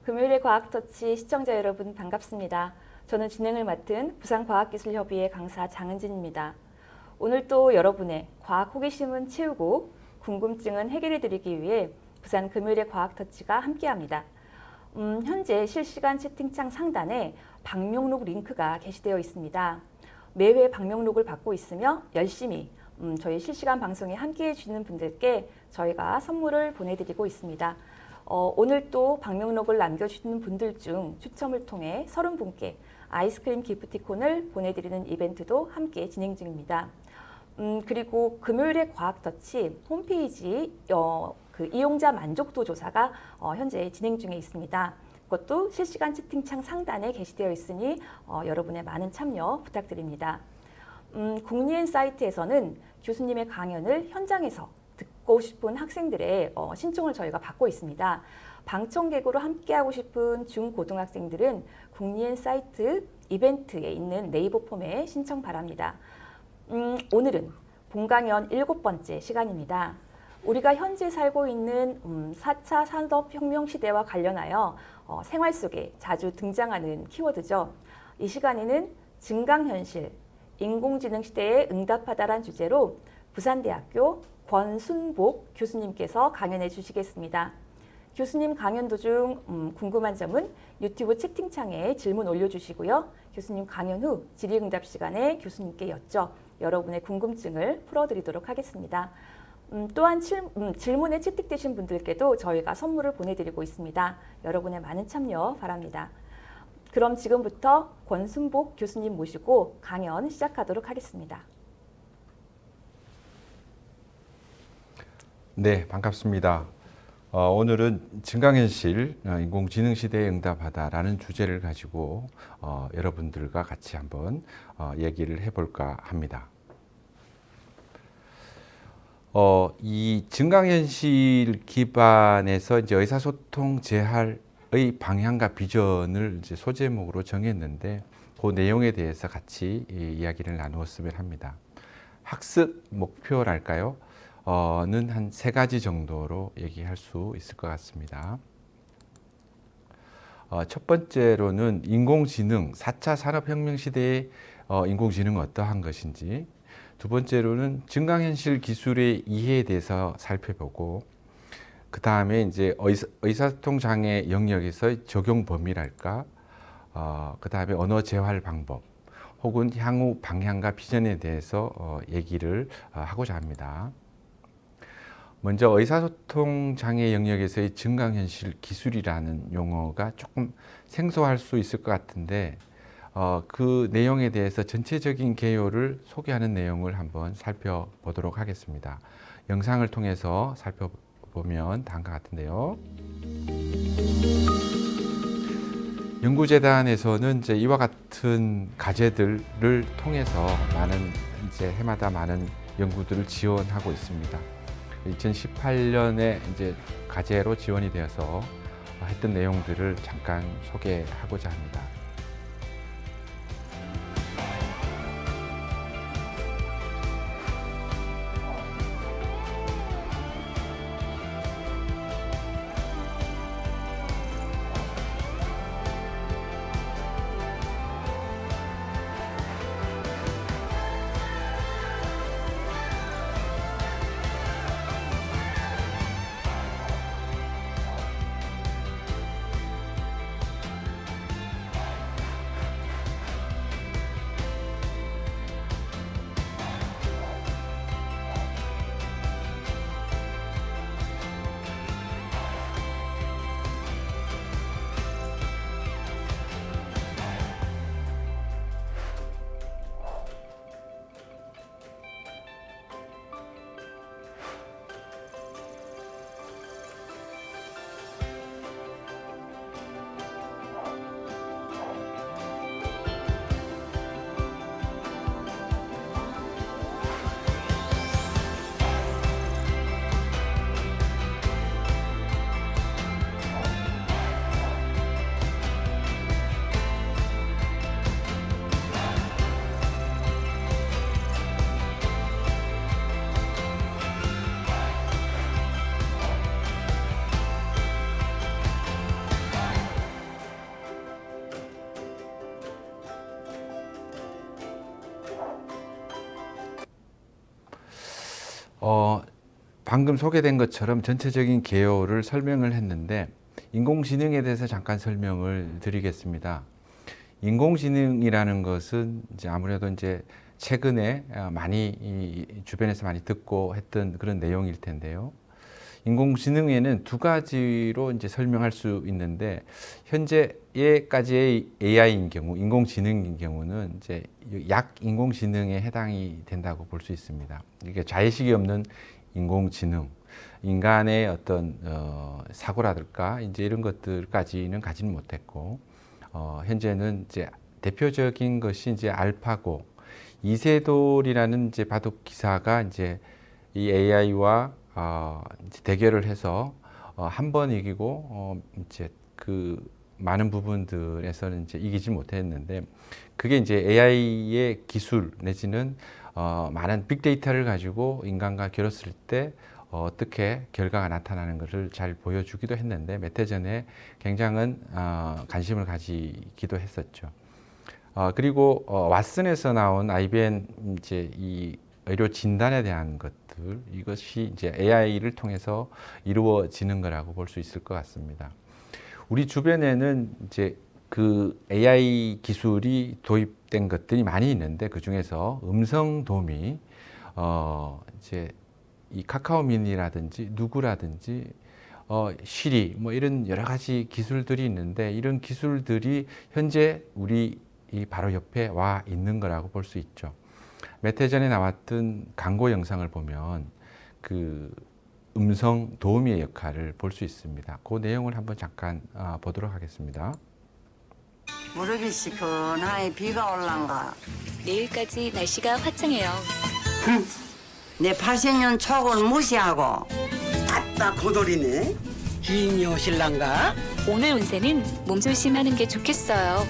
금요일의 과학터치 시청자 여러분 반갑습니다. 저는 진행을 맡은 부산과학기술협의회 강사 장은진입니다. 오늘 또 여러분의 과학 호기심은 채우고 궁금증은 해결해 드리기 위해 부산 금요일의 과학터치가 함께합니다. 현재 실시간 채팅창 상단에 방명록 링크가 게시되어 있습니다. 매회 방명록을 받고 있으며 열심히 저희 실시간 방송에 함께해 주시는 분들께 저희가 선물을 보내드리고 있습니다. 오늘 또 방명록을 남겨주시는 분들 중 추첨을 통해 30분께 아이스크림 기프티콘을 보내드리는 이벤트도 함께 진행 중입니다. 그리고 금요일의 과학터치 홈페이지 그 이용자 만족도 조사가 현재 진행 중에 있습니다. 그것도 실시간 채팅창 상단에 게시되어 있으니 여러분의 많은 참여 부탁드립니다. 국리엔 사이트에서는 교수님의 강연을 현장에서 듣고 싶은 학생들의 신청을 저희가 받고 있습니다. 방청객으로 함께하고 싶은 중고등학생들은 국리엔 사이트 이벤트에 있는 네이버 폼에 신청 바랍니다. 오늘은 본강연 7번째 시간입니다. 우리가 현재 살고 있는 4차 산업혁명 시대와 관련하여 생활 속에 자주 등장하는 키워드죠. 이 시간에는 증강현실, 인공지능 시대에 응답하다란 주제로 부산대학교 권순복 교수님께서 강연해 주시겠습니다. 교수님 강연 도중 궁금한 점은 유튜브 채팅창에 질문 올려주시고요. 교수님 강연 후 질의응답 시간에 교수님께 여쭤 여러분의 궁금증을 풀어드리도록 하겠습니다. 또한 질문에 채택되신 분들께도 저희가 선물을 보내드리고 있습니다. 여러분의 많은 참여 바랍니다. 그럼 지금부터 권순복 교수님 모시고 강연 시작하도록 하겠습니다. 네, 반갑습니다. 오늘은 증강현실, 인공지능 시대에 응답하다라는 주제를 가지고 여러분들과 같이 한번 얘기를 해볼까 합니다. 이 증강현실 기반에서 이제 의사소통 재활의 방향과 비전을 이제 소제목으로 정했는데 그 내용에 대해서 같이 이야기를 나누었으면 합니다. 학습 목표랄까요? 는 한 3가지 정도로 얘기할 수 있을 것 같습니다. 첫 번째로는 인공지능, 4차 산업혁명 시대의 인공지능은 어떠한 것인지, 두 번째로는 증강현실 기술의 이해에 대해서 살펴보고, 그 다음에 이제 의사소통 장애 영역에서의 적용 범위랄까, 그 다음에 언어 재활 방법, 혹은 향후 방향과 비전에 대해서 얘기를 하고자 합니다. 먼저 의사소통 장애 영역에서의 증강현실 기술이라는 용어가 조금 생소할 수 있을 것 같은데 그 내용에 대해서 전체적인 개요를 소개하는 내용을 한번 살펴보도록 하겠습니다. 영상을 통해서 살펴보면 다음과 같은데요. 연구재단에서는 이제 이와 같은 과제들을 통해서 해마다 많은 연구들을 지원하고 있습니다. 2018년에 이제 과제로 지원이 되어서 했던 내용들을 잠깐 소개하고자 합니다. 방금 소개된 것처럼 전체적인 개요를 설명을 했는데 인공지능에 대해서 잠깐 설명을 드리겠습니다. 인공지능이라는 것은 이제 아무래도 이제 최근에 많이 주변에서 많이 듣고 했던 그런 내용일 텐데요. 인공지능에는 두 가지로 이제 설명할 수 있는데 현재까지의 AI인 경우, 인공지능인 경우는 이제 약 인공지능에 해당이 된다고 볼 수 있습니다. 이게 자의식이 없는 인공지능, 인간의 어떤 사고라든가 이제 이런 것들까지는 가지는 못했고 현재는 이제 대표적인 것이 이제 알파고 이세돌이라는 이제 바둑 기사가 이제 이 AI와 이제 대결을 해서 한 번 이기고 이제 그 많은 부분들에서는 이제 이기지 못했는데 그게 이제 AI의 기술 내지는 많은 빅데이터를 가지고 인간과 겨뤘을 때 어떻게 결과가 나타나는 것을 잘 보여주기도 했는데 몇 해 전에 굉장한 관심을 가지기도 했었죠. 그리고 왓슨에서 나온 IBM 이제 이 의료 진단에 대한 것들 이것이 이제 AI를 통해서 이루어지는 거라고 볼 수 있을 것 같습니다. 우리 주변에는 이제 그 AI 기술이 도입된 것들이 많이 있는데 그 중에서 음성 도미 이제 이 카카오미니라든지 누구라든지 시리 뭐 이런 여러 가지 기술들이 있는데 이런 기술들이 현재 우리 이 바로 옆에 와 있는 거라고 볼 수 있죠. 몇 해 전에 나왔던 광고 영상을 보면 그 음성 도우미의 역할을 볼 수 있습니다. 그 내용을 한번 잠깐 보도록 하겠습니다. 무릎이 시큰하게 비가 올란가. 내일까지 날씨가 화창해요. 내 80년 촉을 무시하고. 아따 고돌이네. 기인이 오실란가? 오늘 운세는 몸조심하는 게 좋겠어요.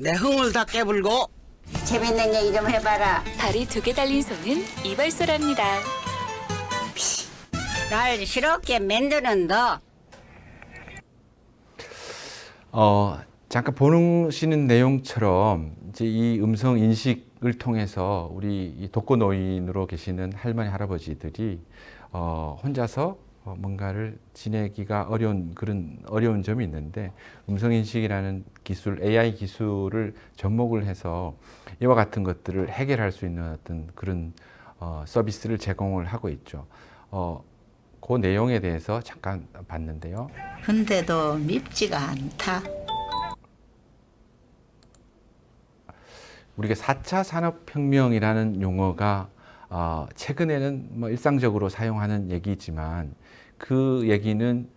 내 흥을 다 깨불고. 재밌는 얘기 좀 해봐라. 발이 두 개 달린 소는 이발소랍니다. 날 싫게 만드는 너. 잠깐 보시는 내용처럼 이제 이 음성 인식을 통해서 우리 이 독거노인으로 계시는 할머니 할아버지들이 혼자서 뭔가를 지내기가 어려운 그런 어려운 점이 있는데 음성 인식이라는 기술, AI 기술을 접목을 해서 이와 같은 것들을 해결할 수 있는 어떤 그런 서비스를 제공을 하고 있죠. 그 내용에 대해서 잠깐 봤는데요. 근데도 밉지가 않다. 우리가 4차 산업혁명이라는 용어가 최근에는 뭐 일상적으로 사용하는 얘기지만 그 얘기는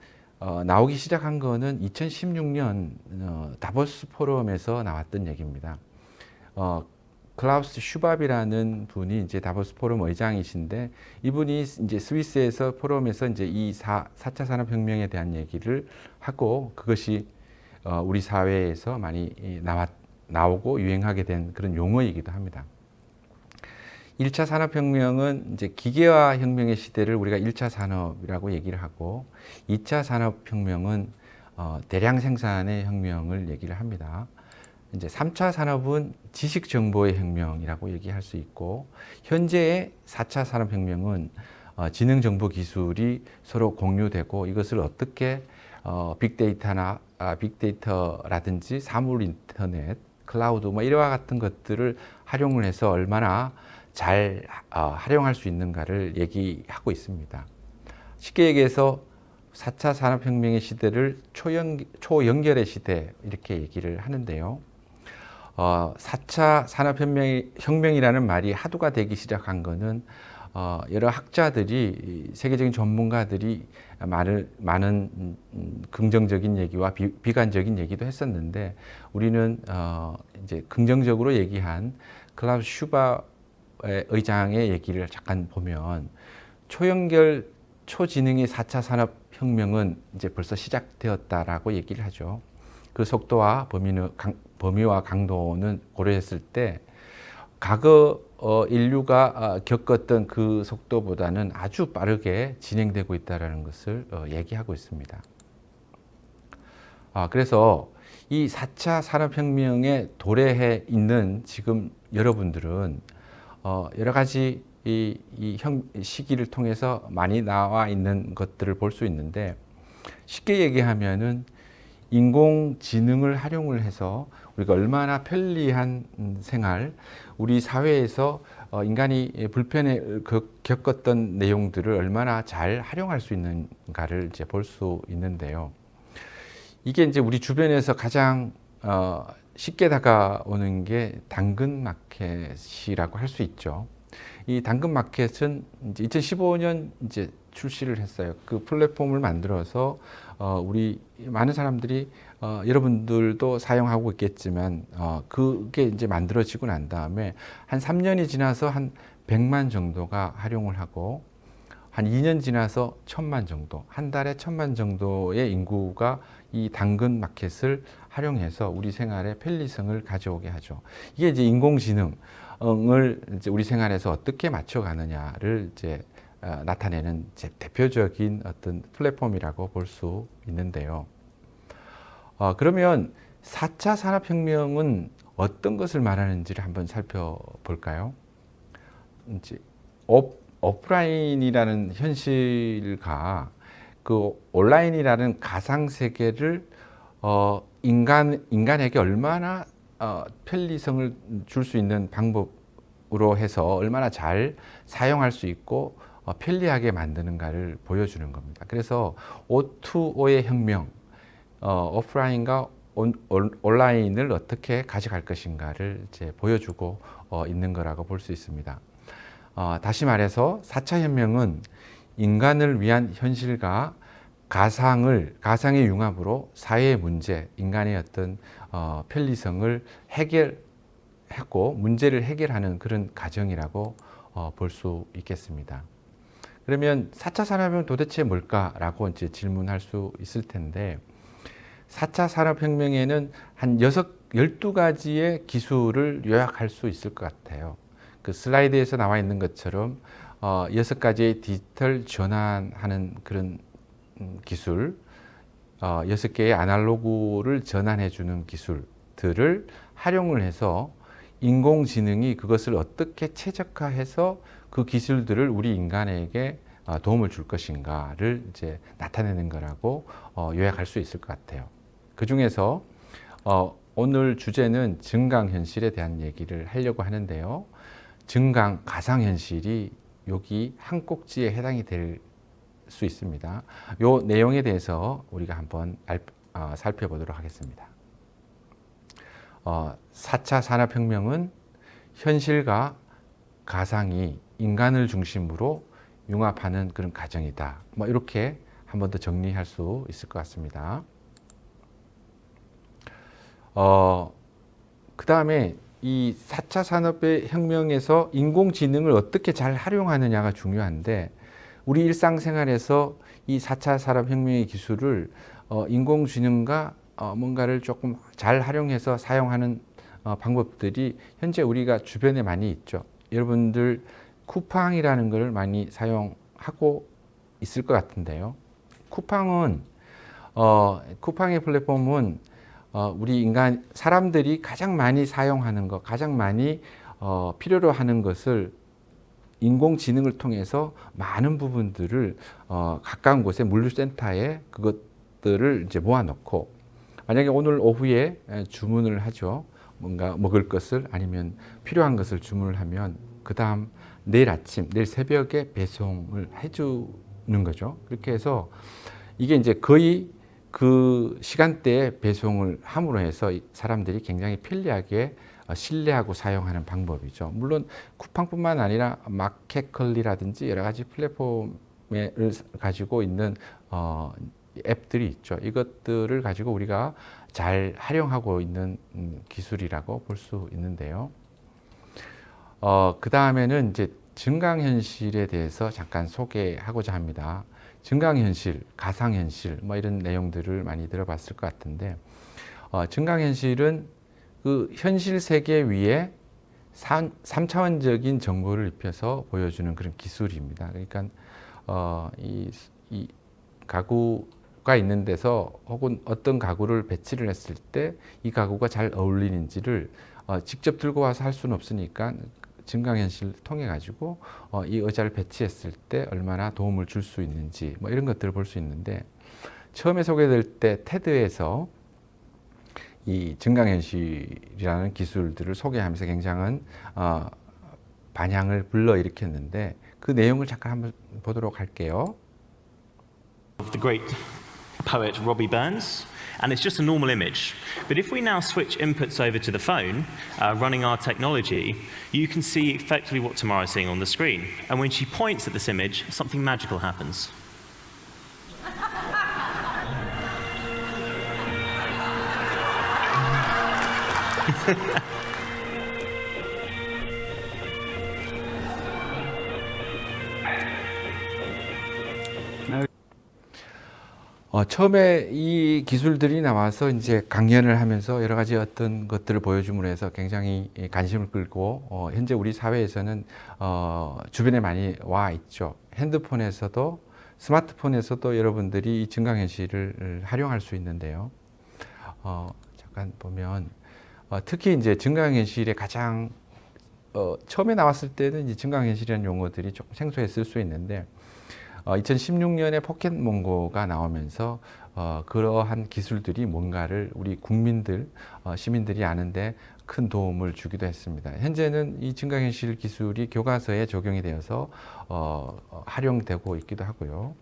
나오기 시작한 거는 2016년 다보스 포럼에서 나왔던 얘기입니다. 클라우스 슈밥이라는 분이 이제 다보스 포럼 의장이신데 이분이 이제 스위스에서 포럼에서 이제 이 4차 산업혁명에 대한 얘기를 하고 그것이 우리 사회에서 많이 나오고 유행하게 된 그런 용어이기도 합니다. 1차 산업혁명은 이제 기계화 혁명의 시대를 우리가 1차 산업이라고 얘기를 하고 2차 산업혁명은 대량 생산의 혁명을 얘기를 합니다. 이제 3차 산업은 지식 정보의 혁명이라고 얘기할 수 있고 현재의 4차 산업혁명은 지능 정보 기술이 서로 공유되고 이것을 어떻게 빅데이터라든지 사물 인터넷, 클라우드 뭐 이와 같은 것들을 활용을 해서 얼마나 잘 활용할 수 있는가를 얘기하고 있습니다. 쉽게 얘기해서 4차 산업혁명의 시대를 초연결의 시대 이렇게 얘기를 하는데요. 4차 산업혁명이라는 말이 하도가 되기 시작한 거는 여러 학자들이 세계적인 전문가들이 많은 긍정적인 얘기와 비관적인 얘기도 했었는데 우리는 이제 긍정적으로 얘기한 클라우스 슈바 의장의 얘기를 잠깐 보면 초연결 초지능의 4차 산업혁명은 이제 벌써 시작되었다라고 얘기를 하죠. 그 속도와 범위와 강도는 고려했을 때 과거 인류가 겪었던 그 속도보다는 아주 빠르게 진행되고 있다는 것을 얘기하고 있습니다. 그래서 이 4차 산업혁명에 도래해 있는 지금 여러분들은 여러 가지 시기를 통해서 많이 나와 있는 것들을 볼 수 있는데, 쉽게 얘기하면은 인공지능을 활용을 해서 우리가 얼마나 편리한 생활, 우리 사회에서 인간이 불편에 겪었던 내용들을 얼마나 잘 활용할 수 있는가를 이제 볼 수 있는데요. 이게 이제 우리 주변에서 가장 쉽게 다가오는 게 당근마켓이라고 할 수 있죠. 이 당근마켓은 이제 2015년 이제 출시를 했어요. 그 플랫폼을 만들어서 우리 많은 사람들이 여러분들도 사용하고 있겠지만 그게 이제 만들어지고 난 다음에 한 3년이 지나서 한 100만 정도가 활용을 하고, 한 2년 지나서 1000만 정도, 한 달에 1000만 정도의 인구가 이 당근 마켓을 활용해서 우리 생활에 편리성을 가져오게 하죠. 이게 이제 인공지능을 이제 우리 생활에서 어떻게 맞춰가느냐를 이제 나타내는 이제 대표적인 어떤 플랫폼이라고 볼 수 있는데요. 그러면 4차 산업혁명은 어떤 것을 말하는지를 한번 살펴볼까요? 이제 오프라인이라는 현실과 그 온라인이라는 가상 세계를 인간에게 얼마나 편리성을 줄 수 있는 방법으로 해서 얼마나 잘 사용할 수 있고 편리하게 만드는가를 보여주는 겁니다. 그래서 O2O의 혁명, 오프라인과 온라인을 어떻게 가져갈 것인가를 이제 보여주고 있는 거라고 볼 수 있습니다. 다시 말해서 4차 혁명은 인간을 위한 현실과 가상의 융합으로 사회의 문제, 인간의 어떤 편리성을 해결하고 문제를 해결하는 그런 과정이라고 볼 수 있겠습니다. 그러면 4차 산업혁명 도대체 뭘까라고 이제 질문할 수 있을 텐데, 4차 산업혁명에는 한 12가지의 기술을 요약할 수 있을 것 같아요. 그 슬라이드에서 나와 있는 것처럼 6가지의 디지털 전환하는 그런 기술, 6개의 아날로그를 전환해 주는 기술들을 활용을 해서 인공지능이 그것을 어떻게 최적화해서 그 기술들을 우리 인간에게 도움을 줄 것인가를 이제 나타내는 거라고 요약할 수 있을 것 같아요. 그 중에서 오늘 주제는 증강현실에 대한 얘기를 하려고 하는데요. 가상현실이 여기 한 꼭지에 해당이 될 수 있습니다. 이 내용에 대해서 우리가 한번 살펴보도록 하겠습니다. 4차 산업혁명은 현실과 가상이 인간을 중심으로 융합하는 그런 과정이다. 뭐 이렇게 한 번 더 정리할 수 있을 것 같습니다. 그 다음에 이 4차 산업의 혁명에서 인공지능을 어떻게 잘 활용하느냐가 중요한데, 우리 일상생활에서 이 4차 산업혁명의 기술을 인공지능과 뭔가를 조금 잘 활용해서 사용하는 방법들이 현재 우리가 주변에 많이 있죠. 여러분들 쿠팡이라는 걸 많이 사용하고 있을 것 같은데요. 쿠팡의 플랫폼은 우리 사람들이 가장 많이 사용하는 것, 가장 많이 필요로 하는 것을 인공지능을 통해서 많은 부분들을 가까운 곳에 물류센터에 그것들을 이제 모아놓고, 만약에 오늘 오후에 주문을 하죠. 뭔가 먹을 것을 아니면 필요한 것을 주문을 하면 그 다음 내일 새벽에 배송을 해주는 거죠. 그렇게 해서 이게 이제 거의 그 시간대에 배송을 함으로 해서 사람들이 굉장히 편리하게 신뢰하고 사용하는 방법이죠. 물론 쿠팡뿐만 아니라 마켓컬리라든지 여러 가지 플랫폼을 가지고 있는 앱들이 있죠. 이것들을 가지고 우리가 잘 활용하고 있는 기술이라고 볼 수 있는데요. 그 다음에는 이제 증강현실에 대해서 잠깐 소개하고자 합니다. 증강현실, 가상현실 뭐 이런 내용들을 많이 들어봤을 것 같은데, 증강현실은 그 현실 세계 위에 3차원적인 정보를 입혀서 보여주는 그런 기술입니다. 그러니까 이 가구가 있는 데서 혹은 어떤 가구를 배치를 했을 때 이 가구가 잘 어울리는지를 직접 들고 와서 할 수는 없으니까 증강현실을 통해 가지고 이 의자를 배치했을 때 얼마나 도움을 줄 수 있는지 뭐 이런 것들을 볼 수 있는데, 처음에 소개될 때 테드에서 이 증강현실이라는 기술들을 소개하면서 굉장한 반향을 불러일으켰는데, 그 내용을 잠깐 한번 보도록 할게요. Of the great poet Robbie Burns, and it's just a normal image. But if we now switch inputs over to the phone, running our technology, you can see effectively what Tamara's seeing on the screen. And when she points at this image, something magical happens. 처음에 이 기술들이 나와서 이제 강연을 하면서 여러 가지 어떤 것들을 보여줌으로 해서 굉장히 관심을 끌고, 현재 우리 사회에서는 주변에 많이 와 있죠. 핸드폰에서도, 스마트폰에서도 여러분들이 이 증강현실을 활용할 수 있는데요. 잠깐 보면 특히 이제 증강현실의 가장 처음에 나왔을 때는 이 증강현실이라는 용어들이 조금 생소했을 수 있는데, 2016년에 포켓몬고가 나오면서 그러한 기술들이 뭔가를 우리 국민들, 시민들이 아는데 큰 도움을 주기도 했습니다. 현재는 이 증강현실 기술이 교과서에 적용이 되어서 활용되고 있기도 하고요.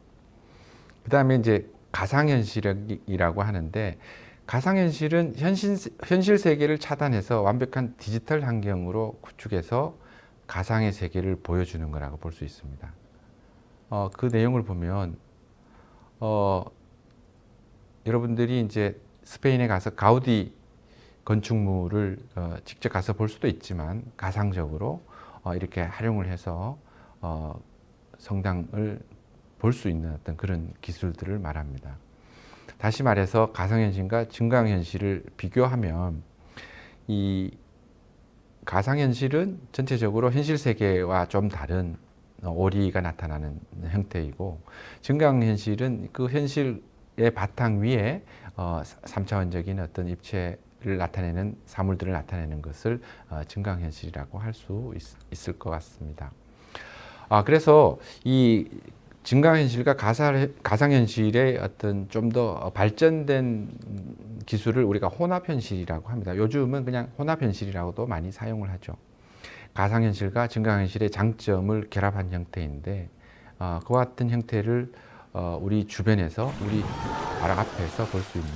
그 다음에 이제 가상현실이라고 하는데, 가상현실은 현실 세계를 차단해서 완벽한 디지털 환경으로 구축해서 가상의 세계를 보여주는 거라고 볼 수 있습니다. 그 내용을 보면 여러분들이 이제 스페인에 가서 가우디 건축물을 직접 가서 볼 수도 있지만, 가상적으로 이렇게 활용을 해서 성당을 볼 수 있는 어떤 그런 기술들을 말합니다. 다시 말해서 가상현실과 증강현실을 비교하면, 이 가상현실은 전체적으로 현실 세계와 좀 다른 오리가 나타나는 형태이고, 증강현실은 그 현실의 바탕 위에 3차원적인 어떤 입체를 나타내는, 사물들을 나타내는 것을 증강현실이라고 할 수 있을 것 같습니다. 그래서 이 증강현실과 가상현실의 어떤 좀 더 발전된 기술을 우리가 혼합현실이라고 합니다. 요즘은 그냥 혼합현실이라고도 많이 사용을 하죠. 가상현실과 증강현실의 장점을 결합한 형태인데, 그와 같은 형태를 우리 주변에서, 우리 바로 앞에서 볼 수 있는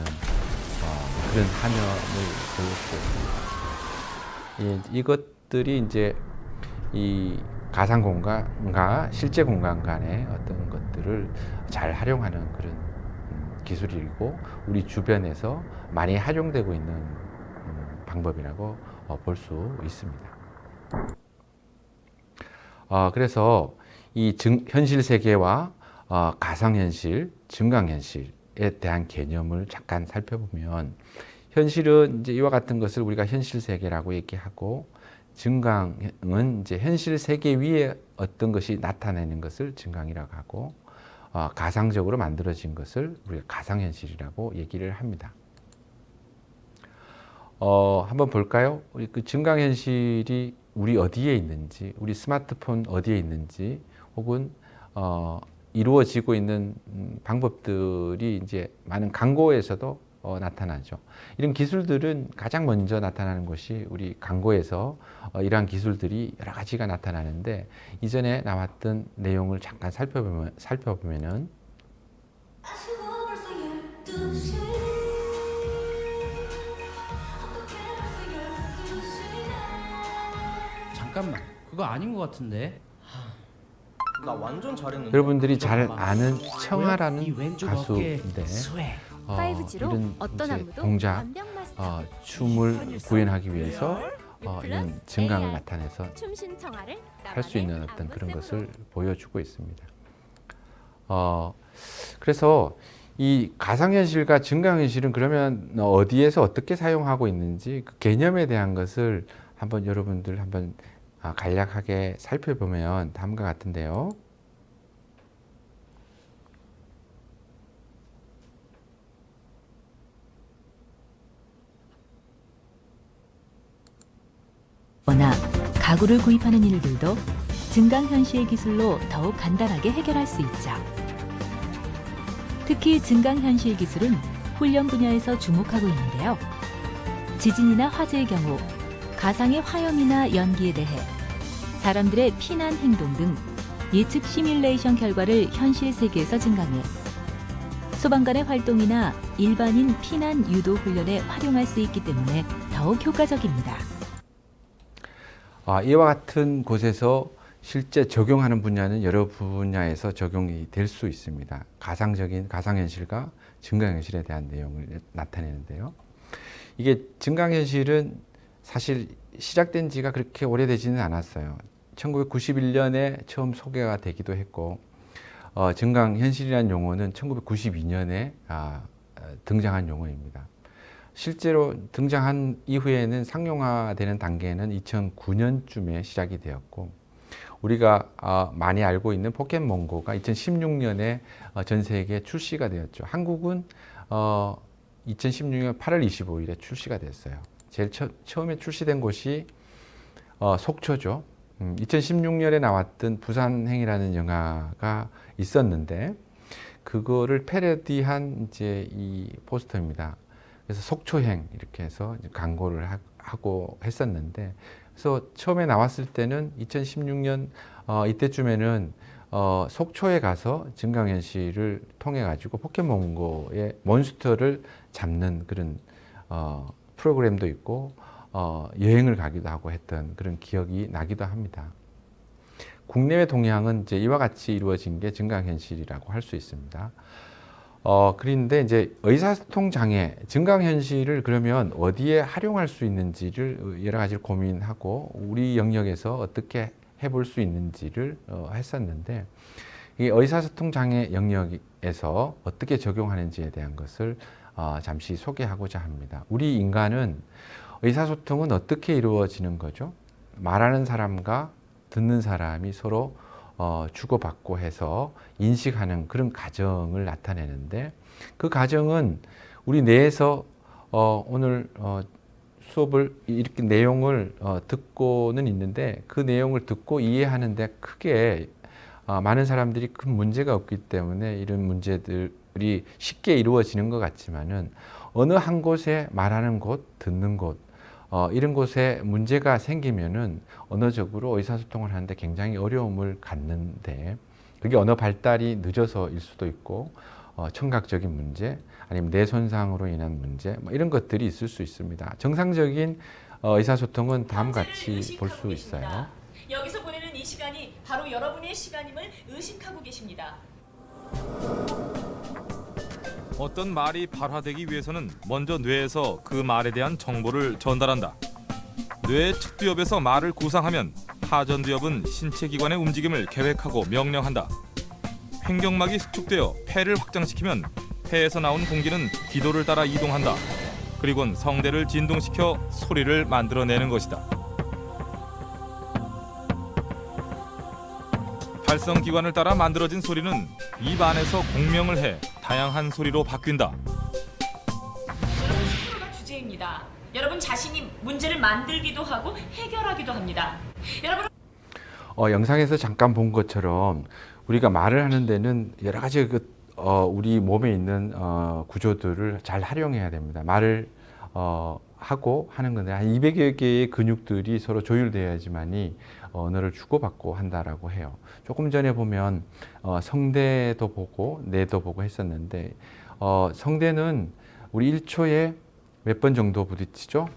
그런 화면을 보여주고 있습니다. 이것들이 이제 이 가상 공간과 실제 공간 간의 어떤 것들을 잘 활용하는 그런 기술이고, 우리 주변에서 많이 활용되고 있는 방법이라고 볼 수 있습니다. 그래서 이 현실 세계와 가상현실, 증강현실에 대한 개념을 잠깐 살펴보면, 현실은 이제 이와 같은 것을 우리가 현실 세계라고 얘기하고, 증강은 이제 현실 세계 위에 어떤 것이 나타내는 것을 증강이라고 하고, 가상적으로 만들어진 것을 우리가 가상현실이라고 얘기를 합니다. 한번 볼까요? 우리 그 증강현실이 우리 어디에 있는지, 우리 스마트폰 어디에 있는지, 혹은 이루어지고 있는 방법들이 이제 많은 광고에서도 나타나죠. 이런 기술들은 가장 먼저 나타나는 것이 우리 광고에서 이러한 기술들이 여러 가지가 나타나는데, 이전에 나왔던 내용을 잠깐 살펴보면은 잠깐만, 그거 아닌 것 같은데. 나 완전 잘했는데. 여러분들이 잘 아는 청아라는 이 왼쪽 어깨 가수인데, 스웨. 5G로 이런 어떤 이제 안무도 동작, 완벽 마스터. 춤을 구현하기 위해서 이런 증강을 AR. 나타내서 춤신 청아를 할 수 있는 나만의 어떤 그런 안무 것을 보여주고 있습니다. 그래서 이 가상현실과 증강현실은 그러면 어디에서 어떻게 사용하고 있는지, 그 개념에 대한 것을 한번 여러분들 한번 간략하게 살펴보면 다음과 같은데요. 거나 가구를 구입하는 일들도 증강현실 기술로 더욱 간단하게 해결할 수 있죠. 특히 증강현실 기술은 훈련 분야에서 주목하고 있는데요. 지진이나 화재의 경우 가상의 화염이나 연기에 대해 사람들의 피난 행동 등 예측 시뮬레이션 결과를 현실 세계에서 증강해 소방관의 활동이나 일반인 피난 유도 훈련에 활용할 수 있기 때문에 더욱 효과적입니다. 이와 같은 곳에서 실제 적용하는 분야는 여러 분야에서 적용이 될 수 있습니다. 가상적인 가상현실과 증강현실에 대한 내용을 나타내는데요. 이게 증강현실은 사실 시작된 지가 그렇게 오래되지는 않았어요. 1991년에 처음 소개가 되기도 했고 증강현실이라는 용어는 1992년에 등장한 용어입니다. 실제로 등장한 이후에는 상용화되는 단계는 2009년쯤에 시작이 되었고 우리가 많이 알고 있는 포켓몬고가 2016년에 전 세계에 출시가 되었죠. 한국은 2016년 8월 25일에 출시가 됐어요. 제일 처음에 출시된 곳이 속초죠. 2016년에 나왔던 부산행이라는 영화가 있었는데 그거를 패러디한 이제 이 포스터입니다. 그래서 속초행 이렇게 해서 광고를 하고 했었는데 그래서 처음에 나왔을 때는 2016년 이때쯤에는 속초에 가서 증강현실을 통해 가지고 포켓몬고의 몬스터를 잡는 그런 프로그램도 있고 여행을 가기도 하고 했던 그런 기억이 나기도 합니다. 국내외 동향은 이제 이와 같이 이루어진 게 증강현실이라고 할 수 있습니다. 그런데 이제 의사소통 장애, 증강현실을 그러면 어디에 활용할 수 있는지를 여러 가지를 고민하고 우리 영역에서 어떻게 해볼 수 있는지를 했었는데 이 의사소통 장애 영역에서 어떻게 적용하는지에 대한 것을 잠시 소개하고자 합니다. 우리 인간은 의사소통은 어떻게 이루어지는 거죠? 말하는 사람과 듣는 사람이 서로 주고받고 해서 인식하는 그런 과정을 나타내는데 그 과정은 우리 뇌에서 오늘 수업을 이렇게 내용을 듣고는 있는데 그 내용을 듣고 이해하는데 크게 많은 사람들이 큰 문제가 없기 때문에 이런 문제들이 쉽게 이루어지는 것 같지만은 어느 한 곳에 말하는 곳, 듣는 곳 이런 곳에 문제가 생기면은 언어적으로 의사소통을 하는데 굉장히 어려움을 갖는데 그게 언어 발달이 늦어서일 수도 있고 청각적인 문제 아니면 뇌 손상으로 인한 문제 이런 것들이 있을 수 있습니다. 정상적인 의사소통은 다음과 같이 볼 수 있어요. 여기서 보내는 이 시간이 바로 여러분의 시간임을 의식하고 계십니다. 어떤 말이 발화되기 위해서는 먼저 뇌에서 그 말에 대한 정보를 전달한다. 뇌의 측두엽에서 말을 구상하면 하전두엽은 신체 기관의 움직임을 계획하고 명령한다. 횡격막이 수축되어 폐를 확장시키면 폐에서 나온 공기는 기도를 따라 이동한다. 그리고는 성대를 진동시켜 소리를 만들어내는 것이다. 발성기관을 따라 만들어진 소리는 입 안에서 공명을 해 다양한 소리로 바뀐다. 여러분 스스로가 주제입니다. 여러분 자신이 문제를 만들기도 하고 해결하기도 합니다. 여러분 영상에서 잠깐 본 것처럼 우리가 말을 하는 데는 여러 가지 우리 몸에 있는 구조들을 잘 활용해야 됩니다. 말을 하고 하는 건데 한 200여 개의 근육들이 서로 조율되어야지만이 언어를 주고받고 한다라고 해요. 조금 전에 보면 성대도 보고 뇌도 보고 했었는데 성대는 우리 1초에 몇 번 정도 부딪히죠?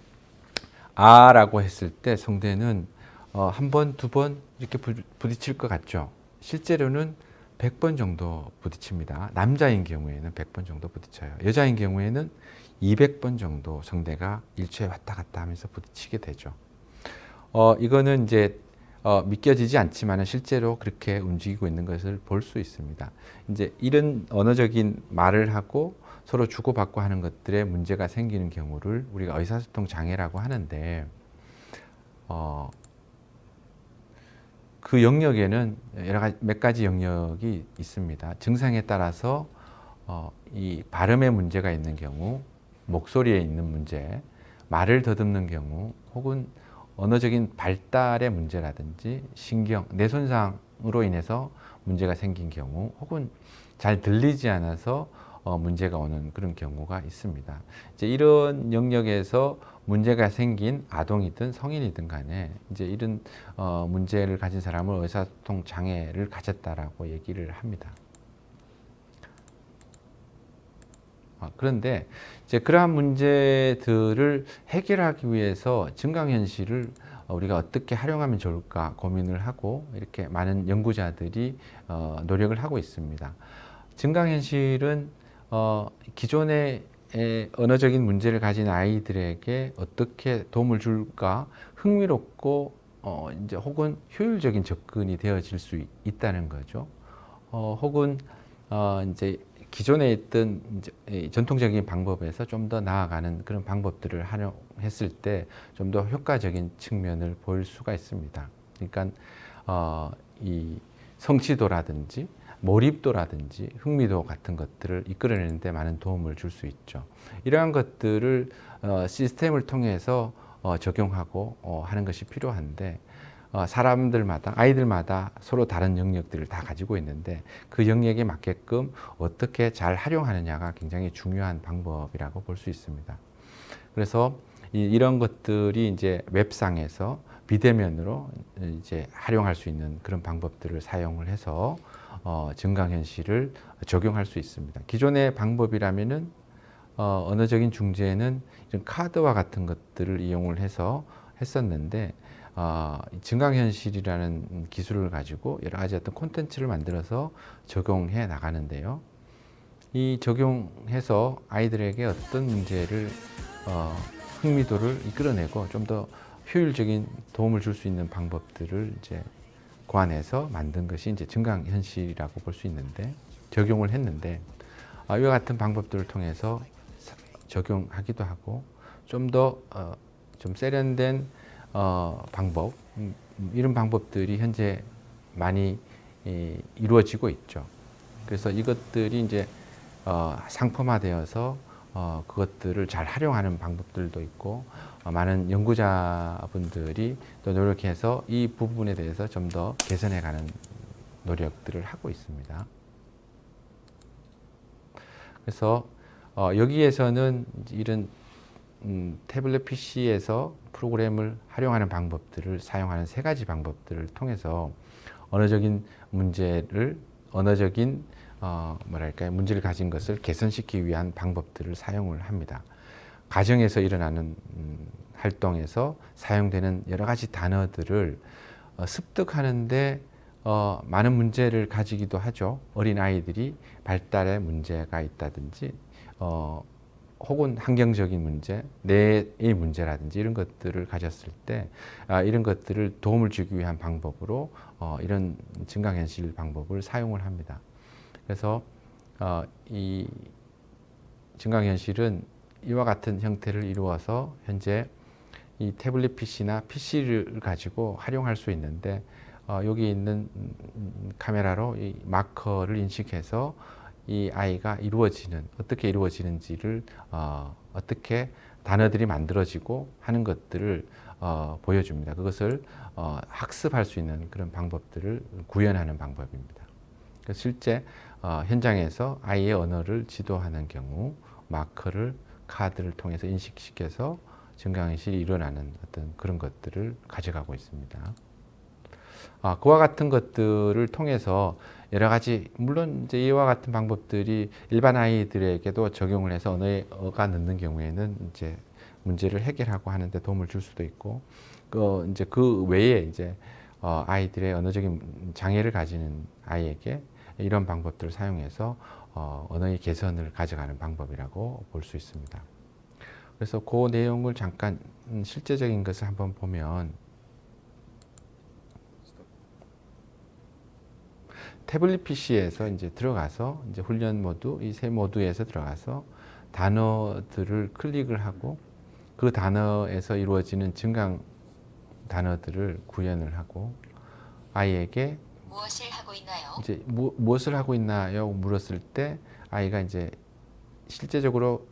아라고 했을 때 성대는 한 번, 두 번 이렇게 부딪힐 것 같죠? 실제로는 100번 정도 부딪힙니다. 남자인 경우에는 100번 정도 부딪혀요. 여자인 경우에는 200번 정도 성대가 1초에 왔다 갔다 하면서 부딪히게 되죠. 이거는 이제 믿겨지지 않지만 실제로 그렇게 움직이고 있는 것을 볼 수 있습니다. 이제 이런 언어적인 말을 하고 서로 주고받고 하는 것들에 문제가 생기는 경우를 우리가 의사소통 장애라고 하는데 그 영역에는 몇 가지 영역이 있습니다. 증상에 따라서 이 발음에 문제가 있는 경우, 목소리에 있는 문제, 말을 더듬는 경우, 혹은 언어적인 발달의 문제라든지 신경, 뇌 손상으로 인해서 문제가 생긴 경우 혹은 잘 들리지 않아서 문제가 오는 그런 경우가 있습니다. 이제 이런 영역에서 문제가 생긴 아동이든 성인이든 간에 이제 이런 문제를 가진 사람을 의사소통 장애를 가졌다라고 얘기를 합니다. 그런데 이제 그러한 문제들을 해결하기 위해서 증강현실을 우리가 어떻게 활용하면 좋을까 고민을 하고 이렇게 많은 연구자들이 노력을 하고 있습니다. 증강현실은 기존의 언어적인 문제를 가진 아이들에게 어떻게 도움을 줄까 흥미롭고 이제 혹은 효율적인 접근이 되어질 수 있다는 거죠. 혹은 이제 기존에 있던 이제 전통적인 방법에서 좀 더 나아가는 그런 방법들을 활용했을 때 좀 더 효과적인 측면을 보일 수가 있습니다. 그러니까 이 성취도라든지 몰입도라든지 흥미도 같은 것들을 이끌어내는 데 많은 도움을 줄 수 있죠. 이러한 것들을 시스템을 통해서 적용하고 하는 것이 필요한데 사람들마다 아이들마다 서로 다른 영역들을 다 가지고 있는데 그 영역에 맞게끔 어떻게 잘 활용하느냐가 굉장히 중요한 방법이라고 볼 수 있습니다. 그래서 이런 것들이 이제 웹상에서 비대면으로 이제 활용할 수 있는 그런 방법들을 사용을 해서 증강현실을 적용할 수 있습니다. 기존의 방법이라면은 언어적인 중재는 이런 카드와 같은 것들을 이용을 해서 했었는데 증강현실이라는 기술을 가지고 여러 가지 어떤 콘텐츠를 만들어서 적용해 나가는데요. 이 적용해서 아이들에게 어떤 문제를 흥미도를 이끌어내고 좀 더 효율적인 도움을 줄 수 있는 방법들을 이제 고안해서 만든 것이 이제 증강현실이라고 볼 수 있는데 적용을 했는데 이와 같은 방법들을 통해서 적용하기도 하고 좀 더 좀 세련된 방법 이런 방법들이 현재 많이 이루어지고 있죠. 그래서 이것들이 이제 상품화되어서 그것들을 잘 활용하는 방법들도 있고 많은 연구자분들이 또 노력해서 이 부분에 대해서 좀 더 개선해가는 노력들을 하고 있습니다. 그래서 여기에서는 이런 태블릿 PC에서 프로그램을 활용하는 방법들을 사용하는 세 가지 방법들을 통해서 언어적인 문제를 언어적인 문제를 가진 것을 개선시키기 위한 방법들을 사용을 합니다. 가정에서 일어나는 활동에서 사용되는 여러 가지 단어들을 습득하는데 많은 문제를 가지기도 하죠. 어린 아이들이 발달에 문제가 있다든지 혹은 환경적인 문제, 뇌의 문제라든지 이런 것들을 가졌을 때 이런 것들을 도움을 주기 위한 방법으로 이런 증강현실 방법을 사용을 합니다. 그래서 이 증강현실은 이와 같은 형태를 이루어서 현재 이 태블릿 PC나 PC를 가지고 활용할 수 있는데 여기 있는 카메라로 이 마커를 인식해서 이 아이가 어떻게 이루어지는지를 어떻게 단어들이 만들어지고 하는 것들을 보여줍니다. 그것을 학습할 수 있는 그런 방법들을 구현하는 방법입니다. 실제 현장에서 아이의 언어를 지도하는 경우 마커를 카드를 통해서 인식시켜서 증강현실이 일어나는 어떤 그런 것들을 가져가고 있습니다. 그와 같은 것들을 통해서 여러 가지 물론 이제 이와 같은 방법들이 일반 아이들에게도 적용을 해서 언어가 늦는 경우에는 이제 문제를 해결하고 하는데 도움을 줄 수도 있고 이제 그 외에 이제 아이들의 언어적인 장애를 가지는 아이에게 이런 방법들을 사용해서 언어의 개선을 가져가는 방법이라고 볼 수 있습니다. 그래서 그 내용을 잠깐 실제적인 것을 한번 보면 태블릿 PC에서 이제 들어가서 이제 훈련 모드, 이 세 모드에서 들어가서 단어들을 클릭을 하고 그 단어에서 이루어지는 증강 단어들을 구현을 하고 아이에게 무엇을 하고 있나요? 이제 무엇을 하고 있나요? 물었을 때 아이가 이제 실제적으로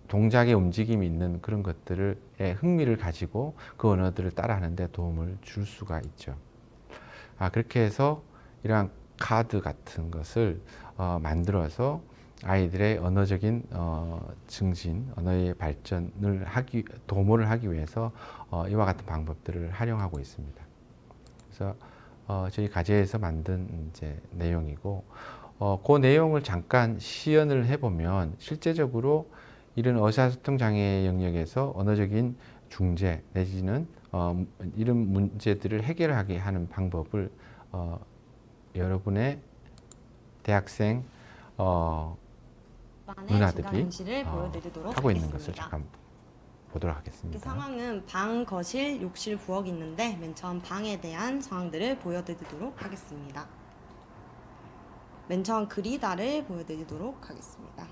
동작의 움직임이 있는 그런 것들에 흥미를 가지고 그 언어들을 따라하는 데 도움을 줄 수가 있죠. 그렇게 해서 이러한 카드 같은 것을 만들어서 아이들의 언어적인 증진, 언어의 발전을 도모를 하기 위해서 이와 같은 방법들을 활용하고 있습니다. 그래서 저희 가제에서 만든 이제 내용이고, 그 내용을 잠깐 시연을 해보면 실제적으로 이런 의사소통 장애 영역에서 언어적인 중재 내지는 이런 문제들을 해결하게 하는 방법을 여러분의 대학생 누나들이 하고 있는 것을 잠깐 보도록 하겠습니다. 상황은 방, 거실, 욕실, 부엌이 있는데 맨 처음 방에 대한 상황들을 보여드리도록 하겠습니다. 맨 처음 그리다를 보여드리도록 하겠습니다.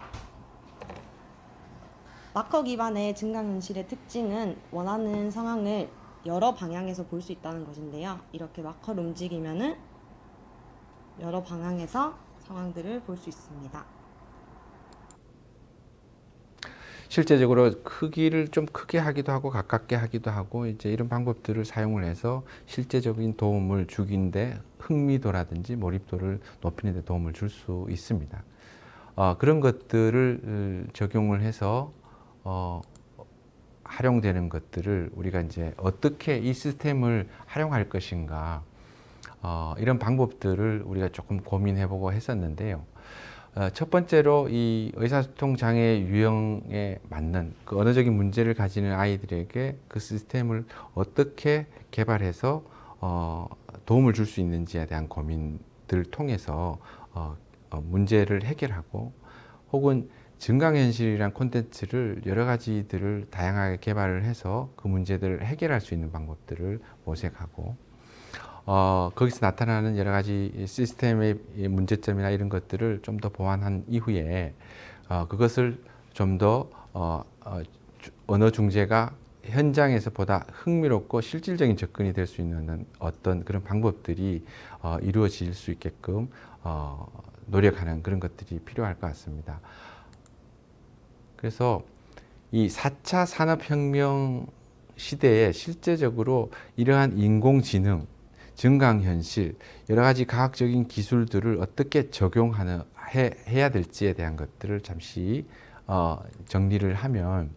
마커 기반의 증강현실의 특징은 원하는 상황을 여러 방향에서 볼 수 있다는 것인데요. 이렇게 마커를 움직이면은 여러 방향에서 상황들을 볼 수 있습니다. 실제적으로 크기를 좀 크게 하기도 하고 가깝게 하기도 하고 이제 이런 방법들을 사용을 해서 실제적인 도움을 주기인데 흥미도라든지 몰입도를 높이는 데 도움을 줄 수 있습니다. 그런 것들을 적용을 해서 활용되는 것들을 우리가 이제 어떻게 이 시스템을 활용할 것인가, 이런 방법들을 우리가 조금 고민해보고 했었는데요. 첫 번째로 이 의사소통 장애 유형에 맞는 그 언어적인 문제를 가지는 아이들에게 그 시스템을 어떻게 개발해서 도움을 줄 수 있는지에 대한 고민들을 통해서 문제를 해결하고, 혹은 증강현실이란 콘텐츠를 여러 가지들을 다양하게 개발을 해서 그 문제들을 해결할 수 있는 방법들을 모색하고, 거기서 나타나는 여러 가지 시스템의 문제점이나 이런 것들을 좀 더 보완한 이후에 그것을 좀 더 언어 중재가 현장에서 보다 흥미롭고 실질적인 접근이 될 수 있는 어떤 그런 방법들이 이루어질 수 있게끔 노력하는 그런 것들이 필요할 것 같습니다. 그래서 이 4차 산업혁명 시대에 실제적으로 이러한 인공지능, 증강현실, 여러 가지 과학적인 기술들을 어떻게 적용해야 될지에 대한 것들을 잠시 정리를 하면,